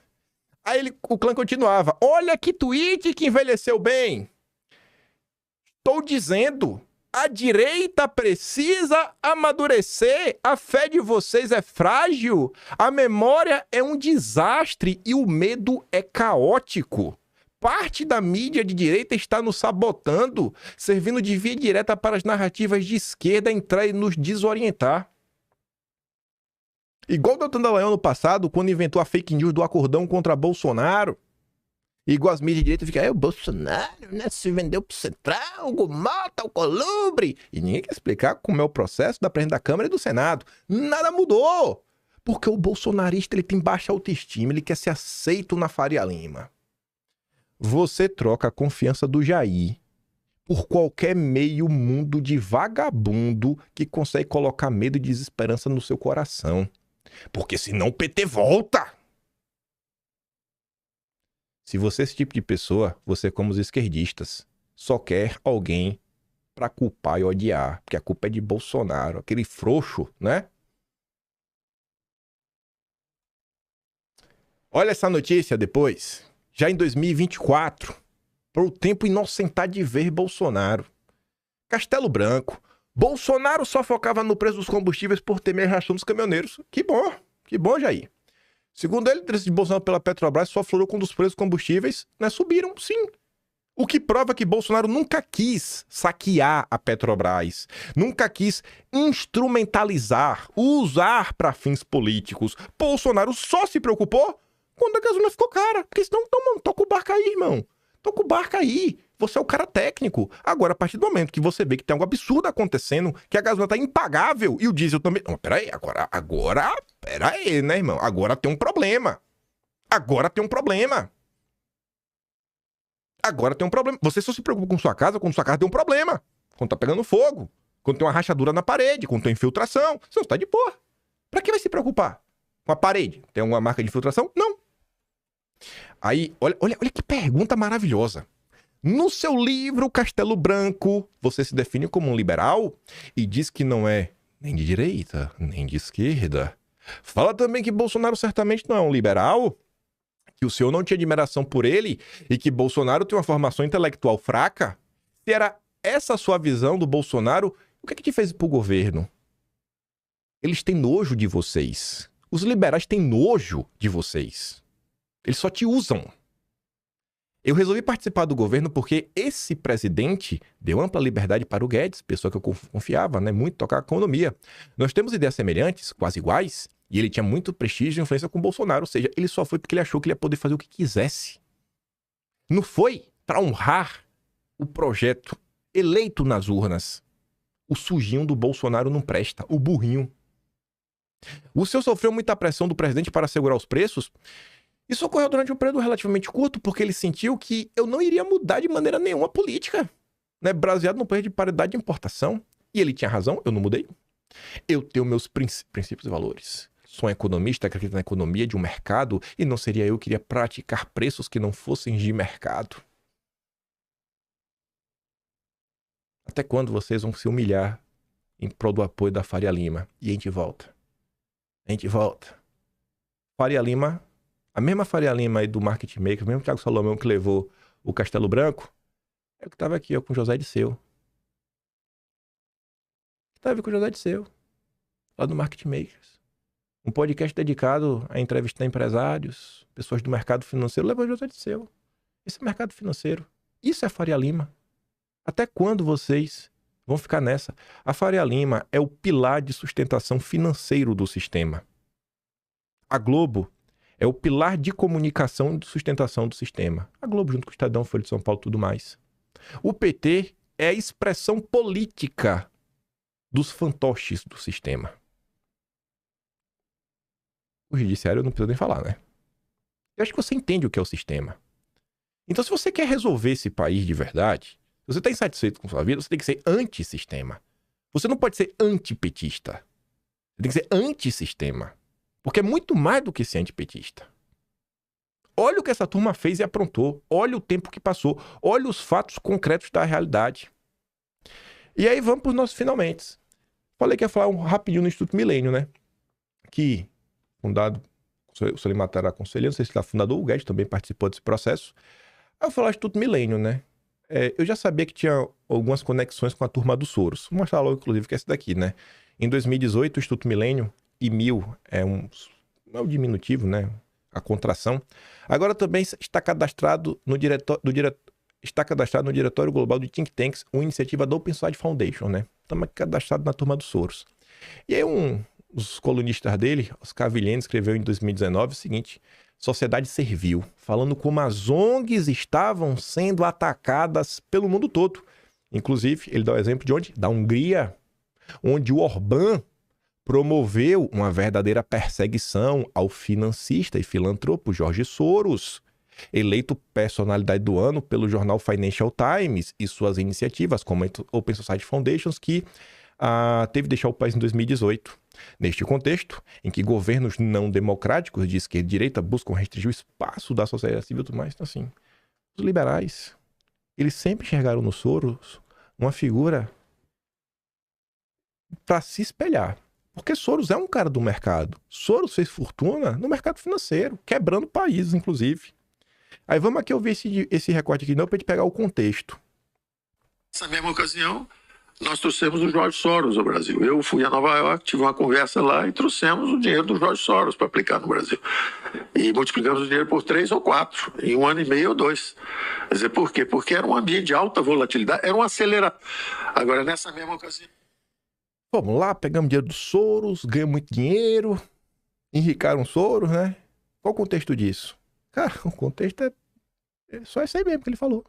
Aí o clã continuava. Olha que tweet que envelheceu bem. Estou dizendo, a direita precisa amadurecer, a fé de vocês é frágil, a memória é um desastre e o medo é caótico. Parte da mídia de direita está nos sabotando, servindo de via direta para as narrativas de esquerda entrar e nos desorientar. Igual o Deltan Dallagnol no passado, quando inventou a fake news do acordão contra Bolsonaro. Igual as mídias de direita ficam, o Bolsonaro, né, se vendeu pro Central, o Mota, o Columbre. E ninguém quer explicar como é o processo da presidência da Câmara e do Senado. Nada mudou. Porque o bolsonarista ele tem baixa autoestima, ele quer ser aceito na Faria Lima. Você troca a confiança do Jair por qualquer meio mundo de vagabundo que consegue colocar medo e desesperança no seu coração. Porque senão o PT volta. Se você é esse tipo de pessoa, você, como os esquerdistas, só quer alguém pra culpar e odiar. Porque a culpa é de Bolsonaro, aquele frouxo, né? Olha essa notícia depois. Já em 2024, para o tempo inocentar de ver Bolsonaro. Castelo Branco. Bolsonaro só focava no preço dos combustíveis por temer a reação dos caminhoneiros. Que bom, Jair. Segundo ele, o interesse de Bolsonaro pela Petrobras só aflorou quando os preços dos combustíveis, né, subiram, sim. O que prova que Bolsonaro nunca quis saquear a Petrobras, nunca quis instrumentalizar, usar para fins políticos. Bolsonaro só se preocupou quando a gasolina ficou cara. Porque senão, então, mano, toca o barco aí, irmão. Toca o barco aí. Você é o cara técnico. Agora, a partir do momento que você vê que tem algo absurdo acontecendo, que a gasolina tá impagável e o diesel também... Não, peraí, peraí, né, irmão? Agora tem um problema. Agora tem um problema. Você só se preocupa com sua casa quando sua casa tem um problema. Quando tá pegando fogo. Quando tem uma rachadura na parede. Quando tem infiltração. Você não tá de boa. Pra que vai se preocupar? Com a parede? Tem alguma marca de infiltração? Não. Aí, olha que pergunta maravilhosa. No seu livro Castelo Branco, você se define como um liberal e diz que não é nem de direita, nem de esquerda. Fala também que Bolsonaro certamente não é um liberal, que o senhor não tinha admiração por ele e que Bolsonaro tem uma formação intelectual fraca. Se era essa a sua visão do Bolsonaro, o que é que te fez ir pro governo? Eles têm nojo de vocês. Os liberais têm nojo de vocês. Eles só te usam. Eu resolvi participar do governo porque esse presidente deu ampla liberdade para o Guedes, pessoa que eu confiava, né, muito tocar a economia. Nós temos ideias semelhantes, quase iguais, e ele tinha muito prestígio e influência com o Bolsonaro, ou seja, ele só foi porque ele achou que ele ia poder fazer o que quisesse. Não foi para honrar o projeto eleito nas urnas. O sujinho do Bolsonaro não presta, o burrinho. O senhor sofreu muita pressão do presidente para segurar os preços? Isso ocorreu durante um período relativamente curto, porque ele sentiu que eu não iria mudar de maneira nenhuma a política, né, baseado no preço de paridade de importação. E ele tinha razão, eu não mudei. Eu tenho meus princípios e valores. Sou um economista, acredito na economia de um mercado, e não seria eu que iria praticar preços que não fossem de mercado. Até quando vocês vão se humilhar em prol do apoio da Faria Lima? E a gente volta. Faria Lima... A mesma Faria Lima aí do Market Maker, o mesmo Thiago Salomão que levou o Castelo Branco, é o que tava aqui, ó, com José Disseu. Tava com o José Disseu, lá do Market Makers. Um podcast dedicado a entrevistar empresários, pessoas do mercado financeiro, levou o José Disseu. Esse é mercado financeiro. Isso é Faria Lima. Até quando vocês vão ficar nessa? A Faria Lima é o pilar de sustentação financeiro do sistema. A Globo é o pilar de comunicação e de sustentação do sistema. A Globo, junto com o Estadão, Folha de São Paulo e tudo mais. O PT é a expressão política dos fantoches do sistema. O judiciário eu não preciso nem falar, né? Eu acho que você entende o que é o sistema. Então, se você quer resolver esse país de verdade, se você está insatisfeito com sua vida, você tem que ser antissistema. Você não pode ser antipetista. Você tem que ser antissistema. Porque é muito mais do que ser antipetista. Olha o que essa turma fez e aprontou. Olha o tempo que passou. Olha os fatos concretos da realidade. E aí vamos para os nossos finalmente. Falei que ia falar rapidinho no Instituto Milênio, né? Que, fundado, o Solim Matar era conselheiro, não sei se ele é fundador, o Guedes também participou desse processo. Aí eu falei Instituto Milênio, né? Eu já sabia que tinha algumas conexões com a turma do Soros. Vou mostrar logo, inclusive, que é essa daqui, né? Em 2018, o Instituto Milênio, e mil é o diminutivo, né? A contração. Agora também está cadastrado no Diretório Global de Think Tanks, uma iniciativa da Open Society Foundation, né? Estamos cadastrados na turma do Soros. E aí os colunistas dele, Oscar Vilhena, escreveu em 2019 o seguinte: Sociedade Servil, falando como as ONGs estavam sendo atacadas pelo mundo todo. Inclusive, ele dá o exemplo de onde? Da Hungria, onde o Orbán promoveu uma verdadeira perseguição ao financista e filantropo Jorge Soros, eleito personalidade do ano pelo jornal Financial Times e suas iniciativas, como a Open Society Foundations, que teve de deixar o país em 2018. Neste contexto, em que governos não democráticos de esquerda e direita buscam restringir o espaço da sociedade civil e tudo mais, então assim, os liberais, eles sempre enxergaram no Soros uma figura para se espelhar. Porque Soros é um cara do mercado. Soros fez fortuna no mercado financeiro, quebrando países, inclusive. Aí vamos aqui ouvir esse recorte aqui, não, para a gente pegar o contexto. Nessa mesma ocasião, nós trouxemos o Jorge Soros ao Brasil. Eu fui a Nova York, tive uma conversa lá e trouxemos o dinheiro do Jorge Soros para aplicar no Brasil. E multiplicamos o dinheiro por 3 ou 4, em 1 ano e meio ou 2. Quer dizer, por quê? Porque era um ambiente de alta volatilidade, era um acelerador. Agora, nessa mesma ocasião... Vamos lá, pegamos dinheiro do Soros, ganhamos muito dinheiro, enricaram Soros, né? Qual o contexto disso? Cara, o contexto é só isso aí mesmo que ele falou.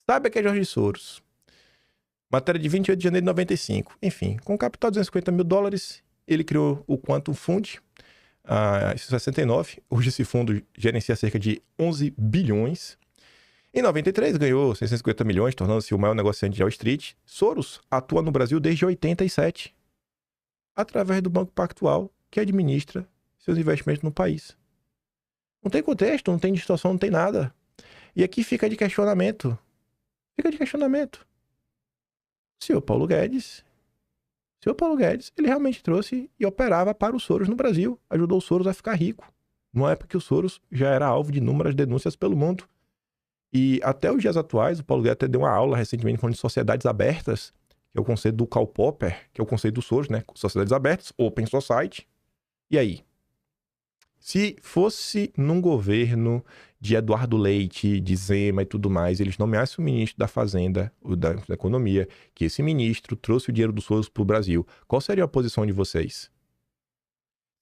Sabe que é Jorge Soros. Matéria de 28 de janeiro de 95. Enfim, com capital de $250 mil, ele criou o Quantum Fund, em 69. Hoje esse fundo gerencia cerca de 11 bilhões. Em 93, ganhou 650 milhões, tornando-se o maior negociante de Wall Street. Soros atua no Brasil desde 87, através do Banco Pactual, que administra seus investimentos no país. Não tem contexto, não tem distorção, não tem nada. E aqui fica de questionamento. O senhor Paulo Guedes, ele realmente trouxe e operava para o Soros no Brasil. Ajudou o Soros a ficar rico. Numa época que o Soros já era alvo de inúmeras denúncias pelo mundo. E até os dias atuais, o Paulo Guedes até deu uma aula recentemente falando de sociedades abertas, que é o conceito do Karl Popper, que é o conceito do Soros, né? Sociedades abertas, Open Society. E aí? Se fosse num governo de Eduardo Leite, de Zema e tudo mais, eles nomeassem o ministro da Fazenda, da Economia, que esse ministro trouxe o dinheiro do Soros para o Brasil, qual seria a posição de vocês?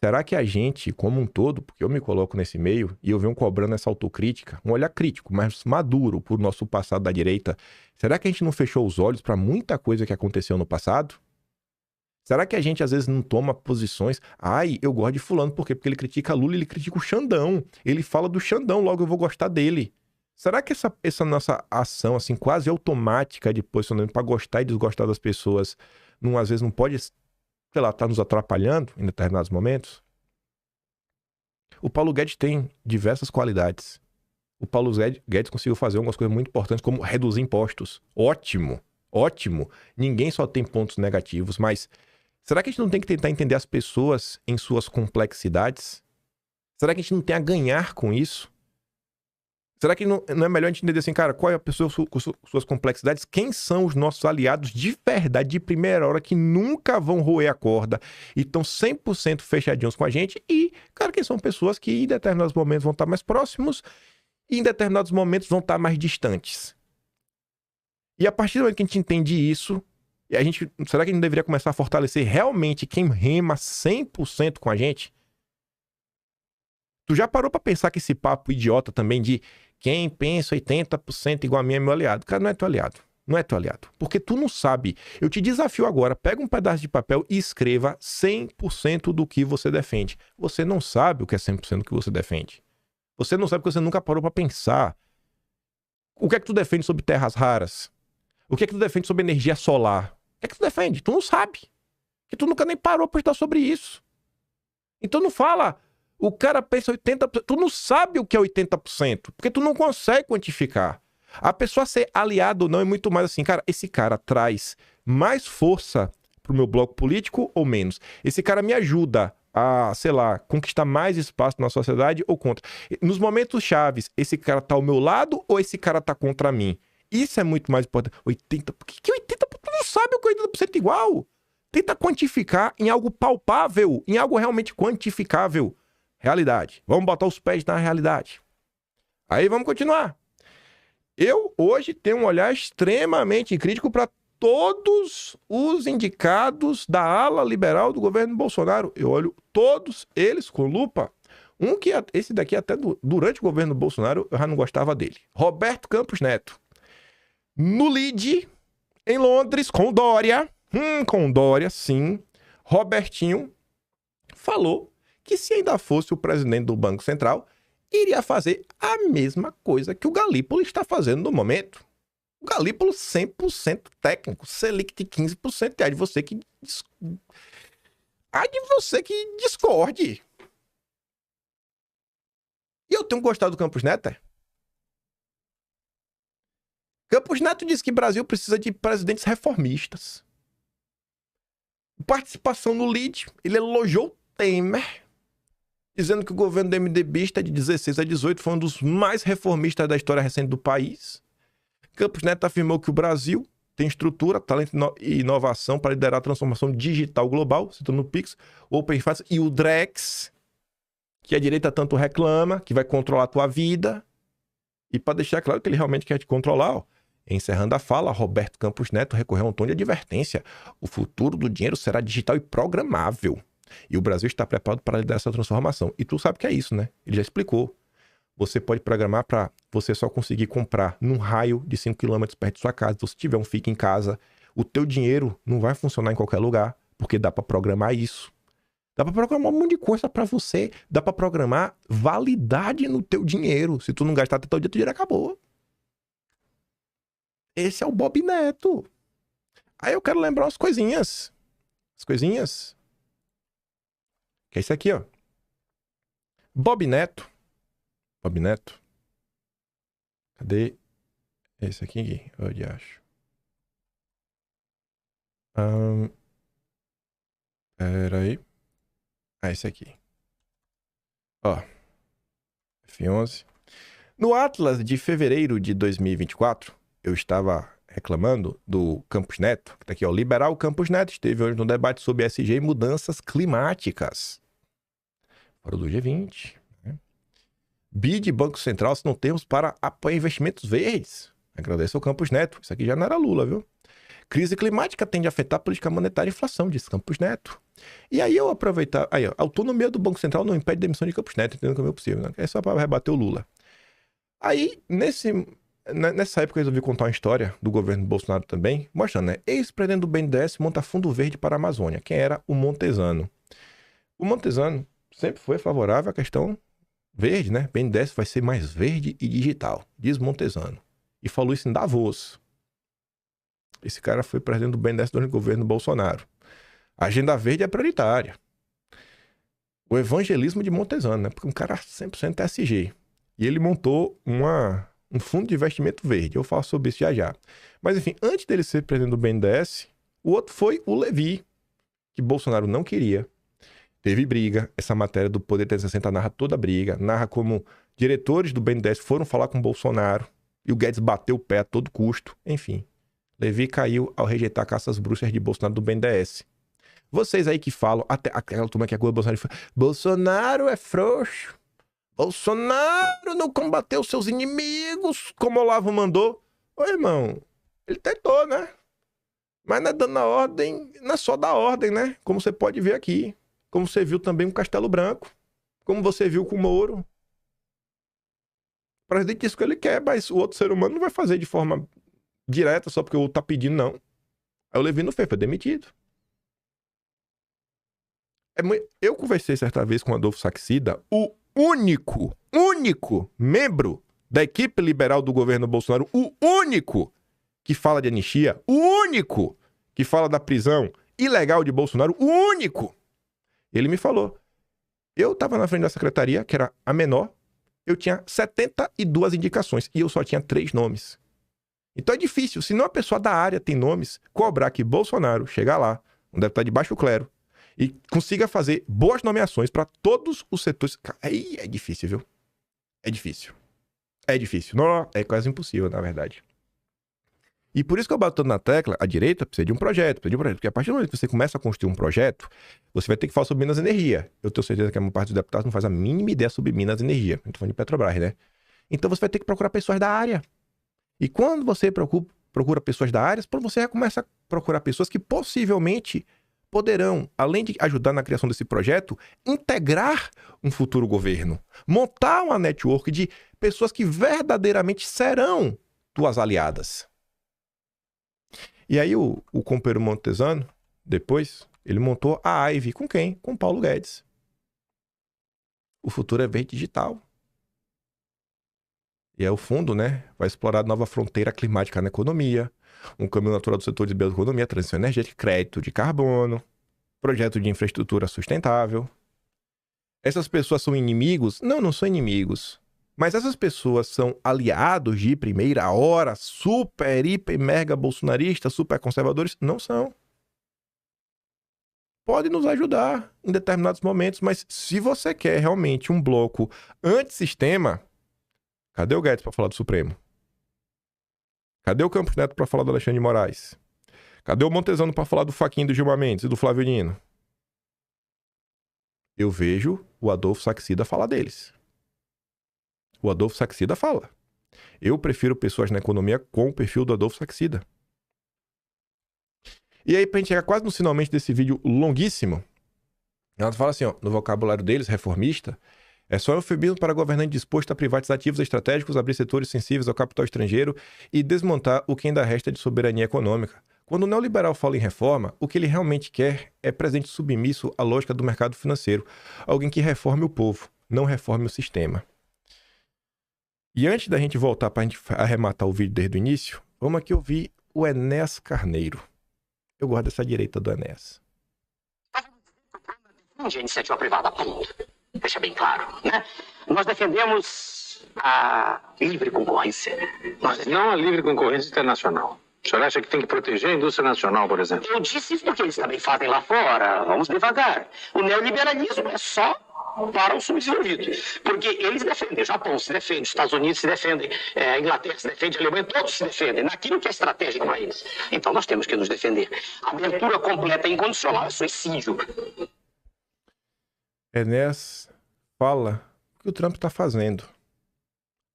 Será que a gente, como um todo, porque eu me coloco nesse meio e eu venho cobrando essa autocrítica, um olhar crítico, mas maduro por nosso passado da direita, será que a gente não fechou os olhos para muita coisa que aconteceu no passado? Será que a gente às vezes não toma posições? Ai, eu gosto de fulano, por quê? Porque ele critica Lula, ele critica o Xandão. Ele fala do Xandão, logo eu vou gostar dele. Será que essa nossa ação, assim, quase automática de posicionamento para gostar e desgostar das pessoas, às vezes não pode, sei lá, tá nos atrapalhando em determinados momentos? O Paulo Guedes tem diversas qualidades. O Paulo Guedes conseguiu fazer algumas coisas muito importantes, como reduzir impostos. Ótimo, ótimo. Ninguém só tem pontos negativos, mas será que a gente não tem que tentar entender as pessoas em suas complexidades? Será que a gente não tem a ganhar com isso? Será que não é melhor a gente entender assim, cara, qual é a pessoa com suas complexidades? Quem são os nossos aliados de verdade, de primeira hora, que nunca vão roer a corda e estão 100% fechadinhos com a gente? E, cara, quem são pessoas que em determinados momentos vão estar mais próximos e em determinados momentos vão estar mais distantes? E a partir do momento que a gente entende isso, será que a gente deveria começar a fortalecer realmente quem rema 100% com a gente? Tu já parou pra pensar que esse papo idiota também de quem pensa 80% igual a mim é meu aliado? Cara, não é teu aliado. Não é teu aliado. Porque tu não sabe. Eu te desafio agora, pega um pedaço de papel e escreva 100% do que você defende. Você não sabe o que é 100% do que você defende. Você não sabe porque você nunca parou pra pensar. O que é que tu defende sobre terras raras? O que é que tu defende sobre energia solar? O que é que tu defende? Tu não sabe. Porque tu nunca nem parou pra estudar sobre isso. Então não fala... O cara pensa 80%, tu não sabe o que é 80%, porque tu não consegue quantificar. A pessoa ser aliado ou não é muito mais assim, cara, esse cara traz mais força pro meu bloco político ou menos? Esse cara me ajuda a, sei lá, conquistar mais espaço na sociedade ou contra? Nos momentos chaves, esse cara tá ao meu lado ou esse cara tá contra mim? Isso é muito mais importante. 80%. Por que 80%? Tu não sabe o que é 80% igual? Tenta quantificar em algo palpável, em algo realmente quantificável. Realidade. Vamos botar os pés na realidade. Aí vamos continuar. Eu hoje tenho um olhar extremamente crítico para todos os indicados da ala liberal do governo Bolsonaro. Eu olho todos eles com lupa. Esse daqui até durante o governo Bolsonaro eu já não gostava dele. Roberto Campos Neto. No lead, em Londres, com Dória, sim, Robertinho falou que se ainda fosse o presidente do Banco Central, iria fazer a mesma coisa que o Galípolo está fazendo no momento. O Galípolo 100% técnico, Selic de 15%, há de você que discorde. E eu tenho gostado do Campos Neto, Campos Neto disse que o Brasil precisa de presidentes reformistas. Participação no lead, ele elogiou Temer, dizendo que o governo do MDBista de 16 a 18 foi um dos mais reformistas da história recente do país. Campos Neto afirmou que o Brasil tem estrutura, talento e inovação para liderar a transformação digital global, citando o Pix, o Open Finance e o Drex, que a direita tanto reclama, que vai controlar a tua vida. E para deixar claro que ele realmente quer te controlar, ó. Encerrando a fala, Roberto Campos Neto recorreu a um tom de advertência. O futuro do dinheiro será digital e programável. E o Brasil está preparado para liderar essa transformação. E tu sabe que é isso, né? Ele já explicou. Você pode programar para você só conseguir comprar num raio de 5 km perto de sua casa. Se você tiver um fica em casa, o teu dinheiro não vai funcionar em qualquer lugar, porque dá para programar isso. Dá para programar um monte de coisa para você. Dá para programar validade no teu dinheiro. Se tu não gastar até teu dia, teu dinheiro acabou. Esse é o Bob Neto. Aí eu quero lembrar umas coisinhas. As coisinhas. Que é isso aqui, ó. Bob Neto. Bob Neto. Cadê esse aqui? Onde acho? Pera aí. Ah, esse aqui. Ó. F11. No Atlas de fevereiro de 2024, eu estava reclamando do Campos Neto, que tá aqui, ó. Liberal Campos Neto esteve hoje no debate sobre ESG e mudanças climáticas. Fora do G20. Né? BID Banco Central, se não temos para apoiar investimentos verdes. Agradeço ao Campos Neto. Isso aqui já não era Lula, viu? Crise climática tende a afetar a política monetária e inflação, disse Campos Neto. E aí eu aproveitar... Aí, ó, a autonomia do Banco Central não impede a demissão de Campos Neto, entendendo como é possível, né? É só para rebater o Lula. Aí, nessa época eu resolvi contar uma história do governo Bolsonaro também, mostrando, né? Ex-presidente do BNDES monta fundo verde para a Amazônia. Quem era? O Montesano. O Montesano sempre foi favorável à questão verde, né? BNDES vai ser mais verde e digital, diz Montesano. E falou isso em Davos. Esse cara foi presidente do BNDES durante o governo Bolsonaro. A agenda verde é prioritária. O evangelismo de Montesano, né? Porque um cara 100% TSG. E ele montou um fundo de investimento verde. Eu falo sobre isso já já. Mas enfim, antes dele ser presidente do BNDES, o outro foi o Levi, que Bolsonaro não queria. Teve briga. Essa matéria do Poder 360 narra toda a briga. Narra como diretores do BNDES foram falar com Bolsonaro e o Guedes bateu o pé a todo custo. Enfim, Levi caiu ao rejeitar caças bruxas de Bolsonaro do BNDES. Vocês aí que falam, até aquela turma que é Bolsonaro, Bolsonaro é frouxo. Bolsonaro não combateu seus inimigos como Olavo mandou. Ô, irmão, ele tentou, né? Mas não é dando a ordem, não é só dar ordem, né? Como você pode ver aqui. Como você viu também com Castelo Branco. Como você viu com o Moro. O presidente disse o que ele quer, mas o outro ser humano não vai fazer de forma direta só porque o outro tá pedindo, não. Aí o Levi não fez, foi demitido. Eu conversei certa vez com o Adolfo Saxida, o único membro da equipe liberal do governo Bolsonaro, o único que fala de anistia, o único que fala da prisão ilegal de Bolsonaro, o único. Ele me falou, eu estava na frente da secretaria, que era a menor, eu tinha 72 indicações e eu só tinha 3 nomes. Então é difícil, se não a pessoa da área tem nomes, cobrar que Bolsonaro chegar lá, um deputado de baixo clero, e consiga fazer boas nomeações para todos os setores. Aí é difícil, viu? É difícil. É difícil. Não, é quase impossível, na verdade. E por isso que eu bato na tecla, a direita precisa de um projeto, porque a partir do momento que você começa a construir um projeto, você vai ter que falar sobre Minas e Energia. Eu tenho certeza que a maior parte dos deputados não faz a mínima ideia sobre Minas e Energia. Eu tô falando de Petrobras, né? Então você vai ter que procurar pessoas da área. E quando você procura pessoas da área, você já começa a procurar pessoas que possivelmente poderão, além de ajudar na criação desse projeto, integrar um futuro governo. Montar uma network de pessoas que verdadeiramente serão tuas aliadas. E aí o companheiro Montesano, depois, ele montou a AIVE. Com quem? Com Paulo Guedes. O futuro é verde digital. E aí o fundo, né, vai explorar nova fronteira climática na economia, um caminho natural do setor de bioeconomia, transição energética, crédito de carbono, projeto de infraestrutura sustentável. Essas pessoas são inimigos? Não, não são inimigos. Mas essas pessoas são aliados de primeira hora, super, hiper, mega bolsonaristas, super conservadores? Não são. Pode nos ajudar em determinados momentos, mas se você quer realmente um bloco antissistema, cadê o Guedes para falar do Supremo? Cadê o Campos Neto para falar do Alexandre de Moraes? Cadê o Montesano para falar do Fachin, do Gilmar Mendes e do Flávio Dino? Eu vejo o Adolfo Saxida falar deles. O Adolfo Saxida fala. Eu prefiro pessoas na economia com o perfil do Adolfo Saxida. E aí, pra gente chegar quase no finalmente desse vídeo longuíssimo, ela fala assim, ó, no vocabulário deles, reformista, é só eufemismo para governante disposto a privatizar ativos estratégicos, abrir setores sensíveis ao capital estrangeiro e desmontar o que ainda resta de soberania econômica. Quando o neoliberal fala em reforma, o que ele realmente quer é presente submisso à lógica do mercado financeiro. Alguém que reforme o povo, não reforme o sistema. E antes da gente voltar para a gente arrematar o vídeo desde o início, vamos aqui ouvir o Enéas Carneiro. Eu gosto dessa direita do Enéas. De iniciativa privada, ponto. Deixa bem claro, né? Nós defendemos a livre concorrência. Não a livre concorrência internacional. O senhor acha que tem que proteger a indústria nacional, por exemplo? Eu disse isso porque eles também fazem lá fora. Vamos devagar. O neoliberalismo é só para os subdesenvolvidos. Porque eles defendem, o Japão se defende, os Estados Unidos se defendem, a Inglaterra se defende, a Alemanha, todos se defendem naquilo que é estratégico para eles. Então nós temos que nos defender. A abertura completa e incondicional é suicídio. Enéas fala o que o Trump está fazendo.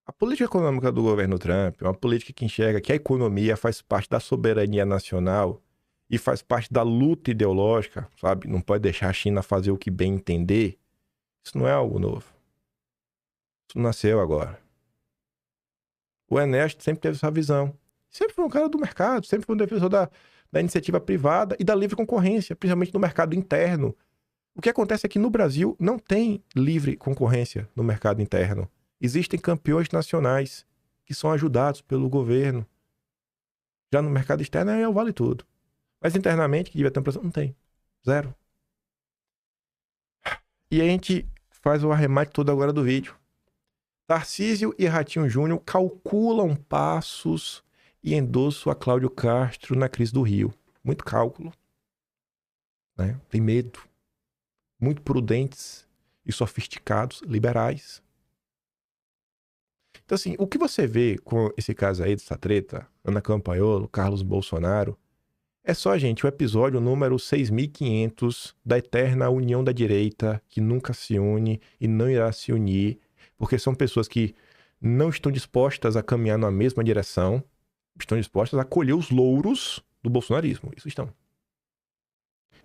A política econômica do governo Trump é uma política que enxerga que a economia faz parte da soberania nacional e faz parte da luta ideológica, sabe? Não pode deixar a China fazer o que bem entender. Isso não é algo novo. Isso não nasceu agora. O Enéas sempre teve essa visão. Sempre foi um cara do mercado, sempre foi um defensor da iniciativa privada e da livre concorrência, principalmente no mercado interno. O que acontece é que no Brasil não tem livre concorrência no mercado interno. Existem campeões nacionais que são ajudados pelo governo. Já no mercado externo é o vale tudo. Mas internamente, que devia ter uma não tem. Zero. E a gente faz o arremate todo agora do vídeo. Tarcísio e Ratinho Júnior calculam passos e endossam a Cláudio Castro na crise do Rio. Muito cálculo. Né? Tem medo. Muito prudentes e sofisticados, liberais. Então, assim, o que você vê com esse caso aí, dessa treta, Ana Campaiolo, Carlos Bolsonaro, é só, gente, o episódio número 6.500 da eterna união da direita, que nunca se une e não irá se unir, porque são pessoas que não estão dispostas a caminhar na mesma direção, estão dispostas a colher os louros do bolsonarismo. Isso estão.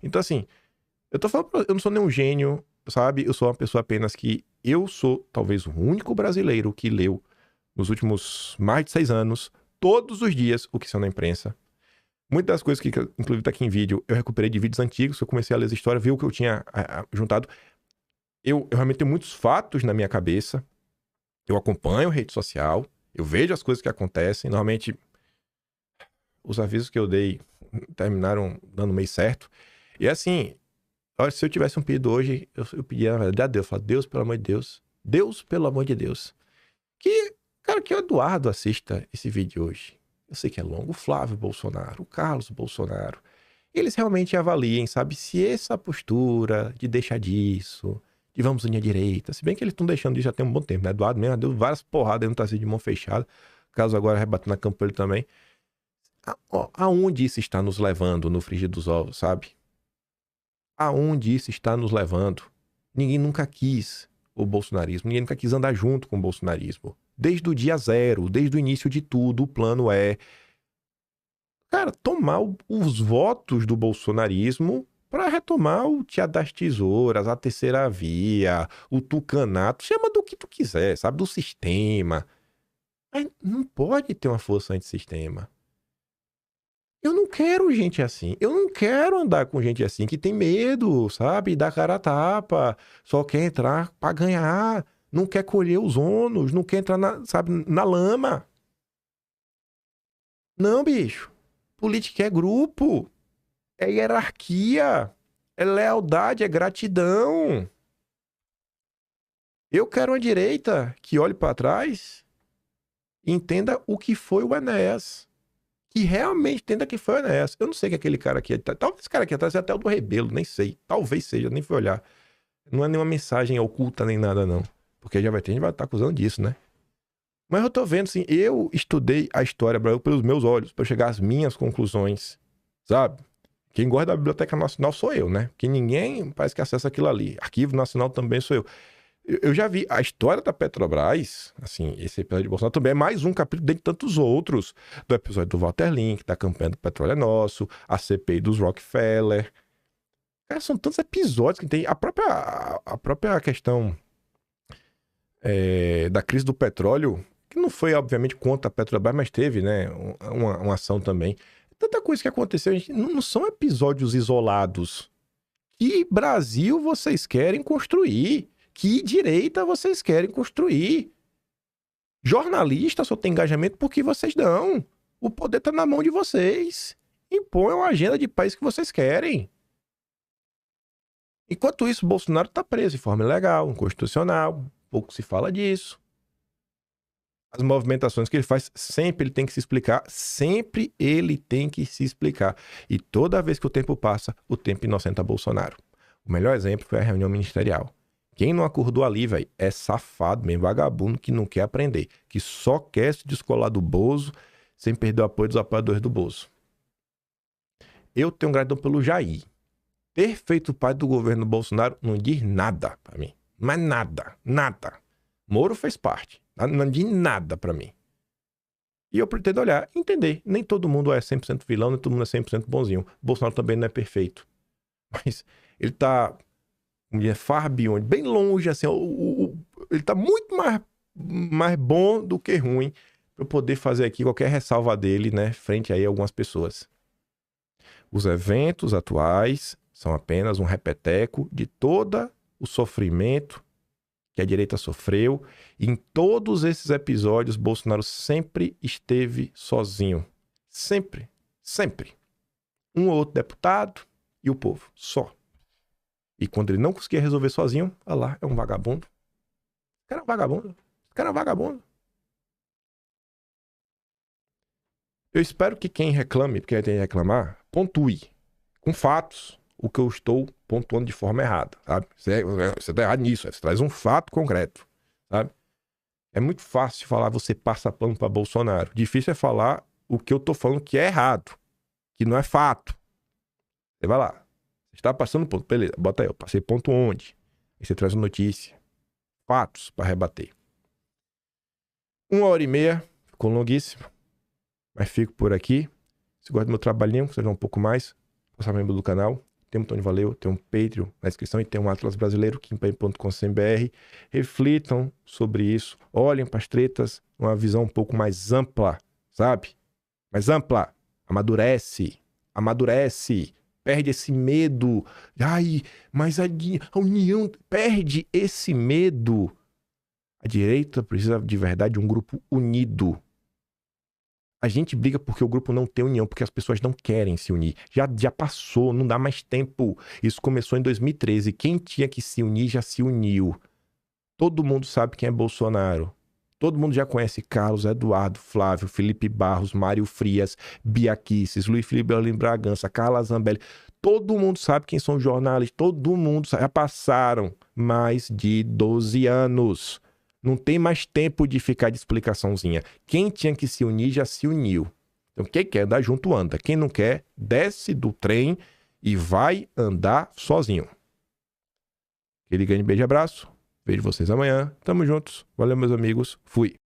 Então, assim, eu tô falando, eu não sou nenhum gênio, sabe? Eu sou uma pessoa apenas que eu sou talvez o único brasileiro que leu nos últimos mais de 6 anos, todos os dias, o que saiu na imprensa. Muitas das coisas que, inclusive, tá aqui em vídeo, eu recuperei de vídeos antigos, que eu comecei a ler as histórias, vi o que eu tinha juntado. Eu realmente tenho muitos fatos na minha cabeça. Eu acompanho rede social, eu vejo as coisas que acontecem. Normalmente, os avisos que eu dei terminaram dando meio certo. E assim, olha, se eu tivesse um pedido hoje, eu pedia a Deus, falar, Deus, pelo amor de Deus. Deus, pelo amor de Deus. Cara, que o Eduardo assista esse vídeo hoje. Eu sei que é longo. O Flávio Bolsonaro, o Carlos Bolsonaro. eles realmente avaliem, sabe, se essa postura de deixar disso, de vamos unir a direita, se bem que eles estão deixando disso já tem um bom tempo, né? Eduardo mesmo deu várias porradas aí no Tarcísio de mão fechada, caso agora rebatendo na campanha também. Aonde isso está nos levando no frigir dos ovos, sabe? Aonde isso está nos levando? Ninguém nunca quis o bolsonarismo, ninguém nunca quis andar junto com o bolsonarismo. Desde o dia zero, desde o início de tudo, o plano é, cara, tomar os votos do bolsonarismo para retomar o Teatro das Tesouras, a Terceira Via, o tucanato, chama do que tu quiser, sabe? Do sistema. Mas não pode ter uma força antissistema. Eu não quero gente assim. Eu não quero andar com gente assim que tem medo, sabe? Dá cara a tapa, só quer entrar para ganhar, não quer colher os ônus, não quer entrar na lama. Não, bicho. Política é grupo, é hierarquia, é lealdade, é gratidão. Eu quero uma direita que olhe para trás e entenda o que foi o Enéas. Que realmente entenda que foi o Enéas. Eu não sei que aquele cara aqui... Talvez esse cara aqui atrás seja até o do Rebelo, nem sei. Talvez seja, nem fui olhar. Não é nenhuma mensagem oculta nem nada, não. Porque já vai ter gente vai estar acusando disso, né? Mas eu tô vendo, assim, eu estudei a história pelos meus olhos, para chegar às minhas conclusões, sabe? Quem gosta da Biblioteca Nacional sou eu, né? Que ninguém parece que acessa aquilo ali. Arquivo Nacional também sou eu. Eu já vi a história da Petrobras, assim, esse episódio de Bolsonaro também é mais um capítulo dentre tantos outros, do episódio do Walter Link, da campanha do Petróleo é Nosso, a CPI dos Rockefeller. Cara, são tantos episódios que tem. A própria questão da crise do petróleo, que não foi, obviamente, contra a Petrobras, mas teve, né, uma ação também. Tanta coisa que aconteceu, gente, não são episódios isolados. Que Brasil vocês querem construir? Que direita vocês querem construir? Jornalista só tem engajamento porque vocês dão. O poder tá na mão de vocês. Imponham a agenda de país que vocês querem. Enquanto isso, Bolsonaro tá preso de forma ilegal, inconstitucional. Pouco se fala disso. As movimentações que ele faz, sempre ele tem que se explicar. Sempre ele tem que se explicar. E toda vez que o tempo passa, o tempo inocenta Bolsonaro. O melhor exemplo foi a reunião ministerial. Quem não acordou ali, velho, é safado mesmo, vagabundo que não quer aprender. Que só quer se descolar do Bozo sem perder o apoio dos apoiadores do Bozo. Eu tenho gratidão pelo Jair. Ter feito parte do governo Bolsonaro não diz nada pra mim. Mas nada, nada. Moro fez parte. Não diz nada pra mim. E eu pretendo olhar e entender. Nem todo mundo é 100% vilão, nem todo mundo é 100% bonzinho. Bolsonaro também não é perfeito. Mas ele tá... far beyond, bem longe, assim, ele tá muito mais bom do que ruim para eu poder fazer aqui qualquer ressalva dele, né, frente aí a algumas pessoas. Os eventos atuais são apenas um repeteco de todo o sofrimento que a direita sofreu, e em todos esses episódios Bolsonaro sempre esteve sozinho. Sempre, sempre. Um ou outro deputado e o povo, só. E quando ele não conseguia resolver sozinho, olha lá, é um vagabundo. O cara é um vagabundo. O cara é um vagabundo. Eu espero que quem reclame, porque tem que reclamar, pontue com fatos o que eu estou pontuando de forma errada, sabe? Você tá errado nisso, você traz um fato concreto, sabe? É muito fácil falar você passa pano para Bolsonaro. Difícil é falar o que eu tô falando que é errado, que não é fato. Você vai lá. Está passando ponto, beleza, bota aí, eu passei ponto onde? Aí você traz uma notícia, fatos para rebater. 1h30, ficou longuíssimo, mas fico por aqui. Se gosta do meu trabalhinho, seja um pouco mais, faça membro do canal. Tem um botão de valeu, tem um Patreon na descrição e tem um Atlas Brasileiro, kimpen.com.br. Reflitam sobre isso, olhem para as tretas, uma visão um pouco mais ampla, sabe? Mais ampla, amadurece. Perde esse medo. Ai, mas a união... Perde esse medo. A direita precisa de verdade de um grupo unido. A gente briga porque o grupo não tem união, porque as pessoas não querem se unir. Já passou, não dá mais tempo. Isso começou em 2013. Quem tinha que se unir já se uniu. Todo mundo sabe quem é Bolsonaro. Todo mundo já conhece Carlos Eduardo, Flávio, Felipe Barros, Mário Frias, Bia Kicis, Luiz Felipe Olim Bragança, Carla Zambelli. Todo mundo sabe quem são os jornalistas, todo mundo sabe. Já passaram mais de 12 anos. Não tem mais tempo de ficar de explicaçãozinha. Quem tinha que se unir já se uniu. Então quem quer andar junto anda. Quem não quer, desce do trem e vai andar sozinho. Aquele grande beijo e abraço. Vejo vocês amanhã. Tamo juntos. Valeu, meus amigos. Fui.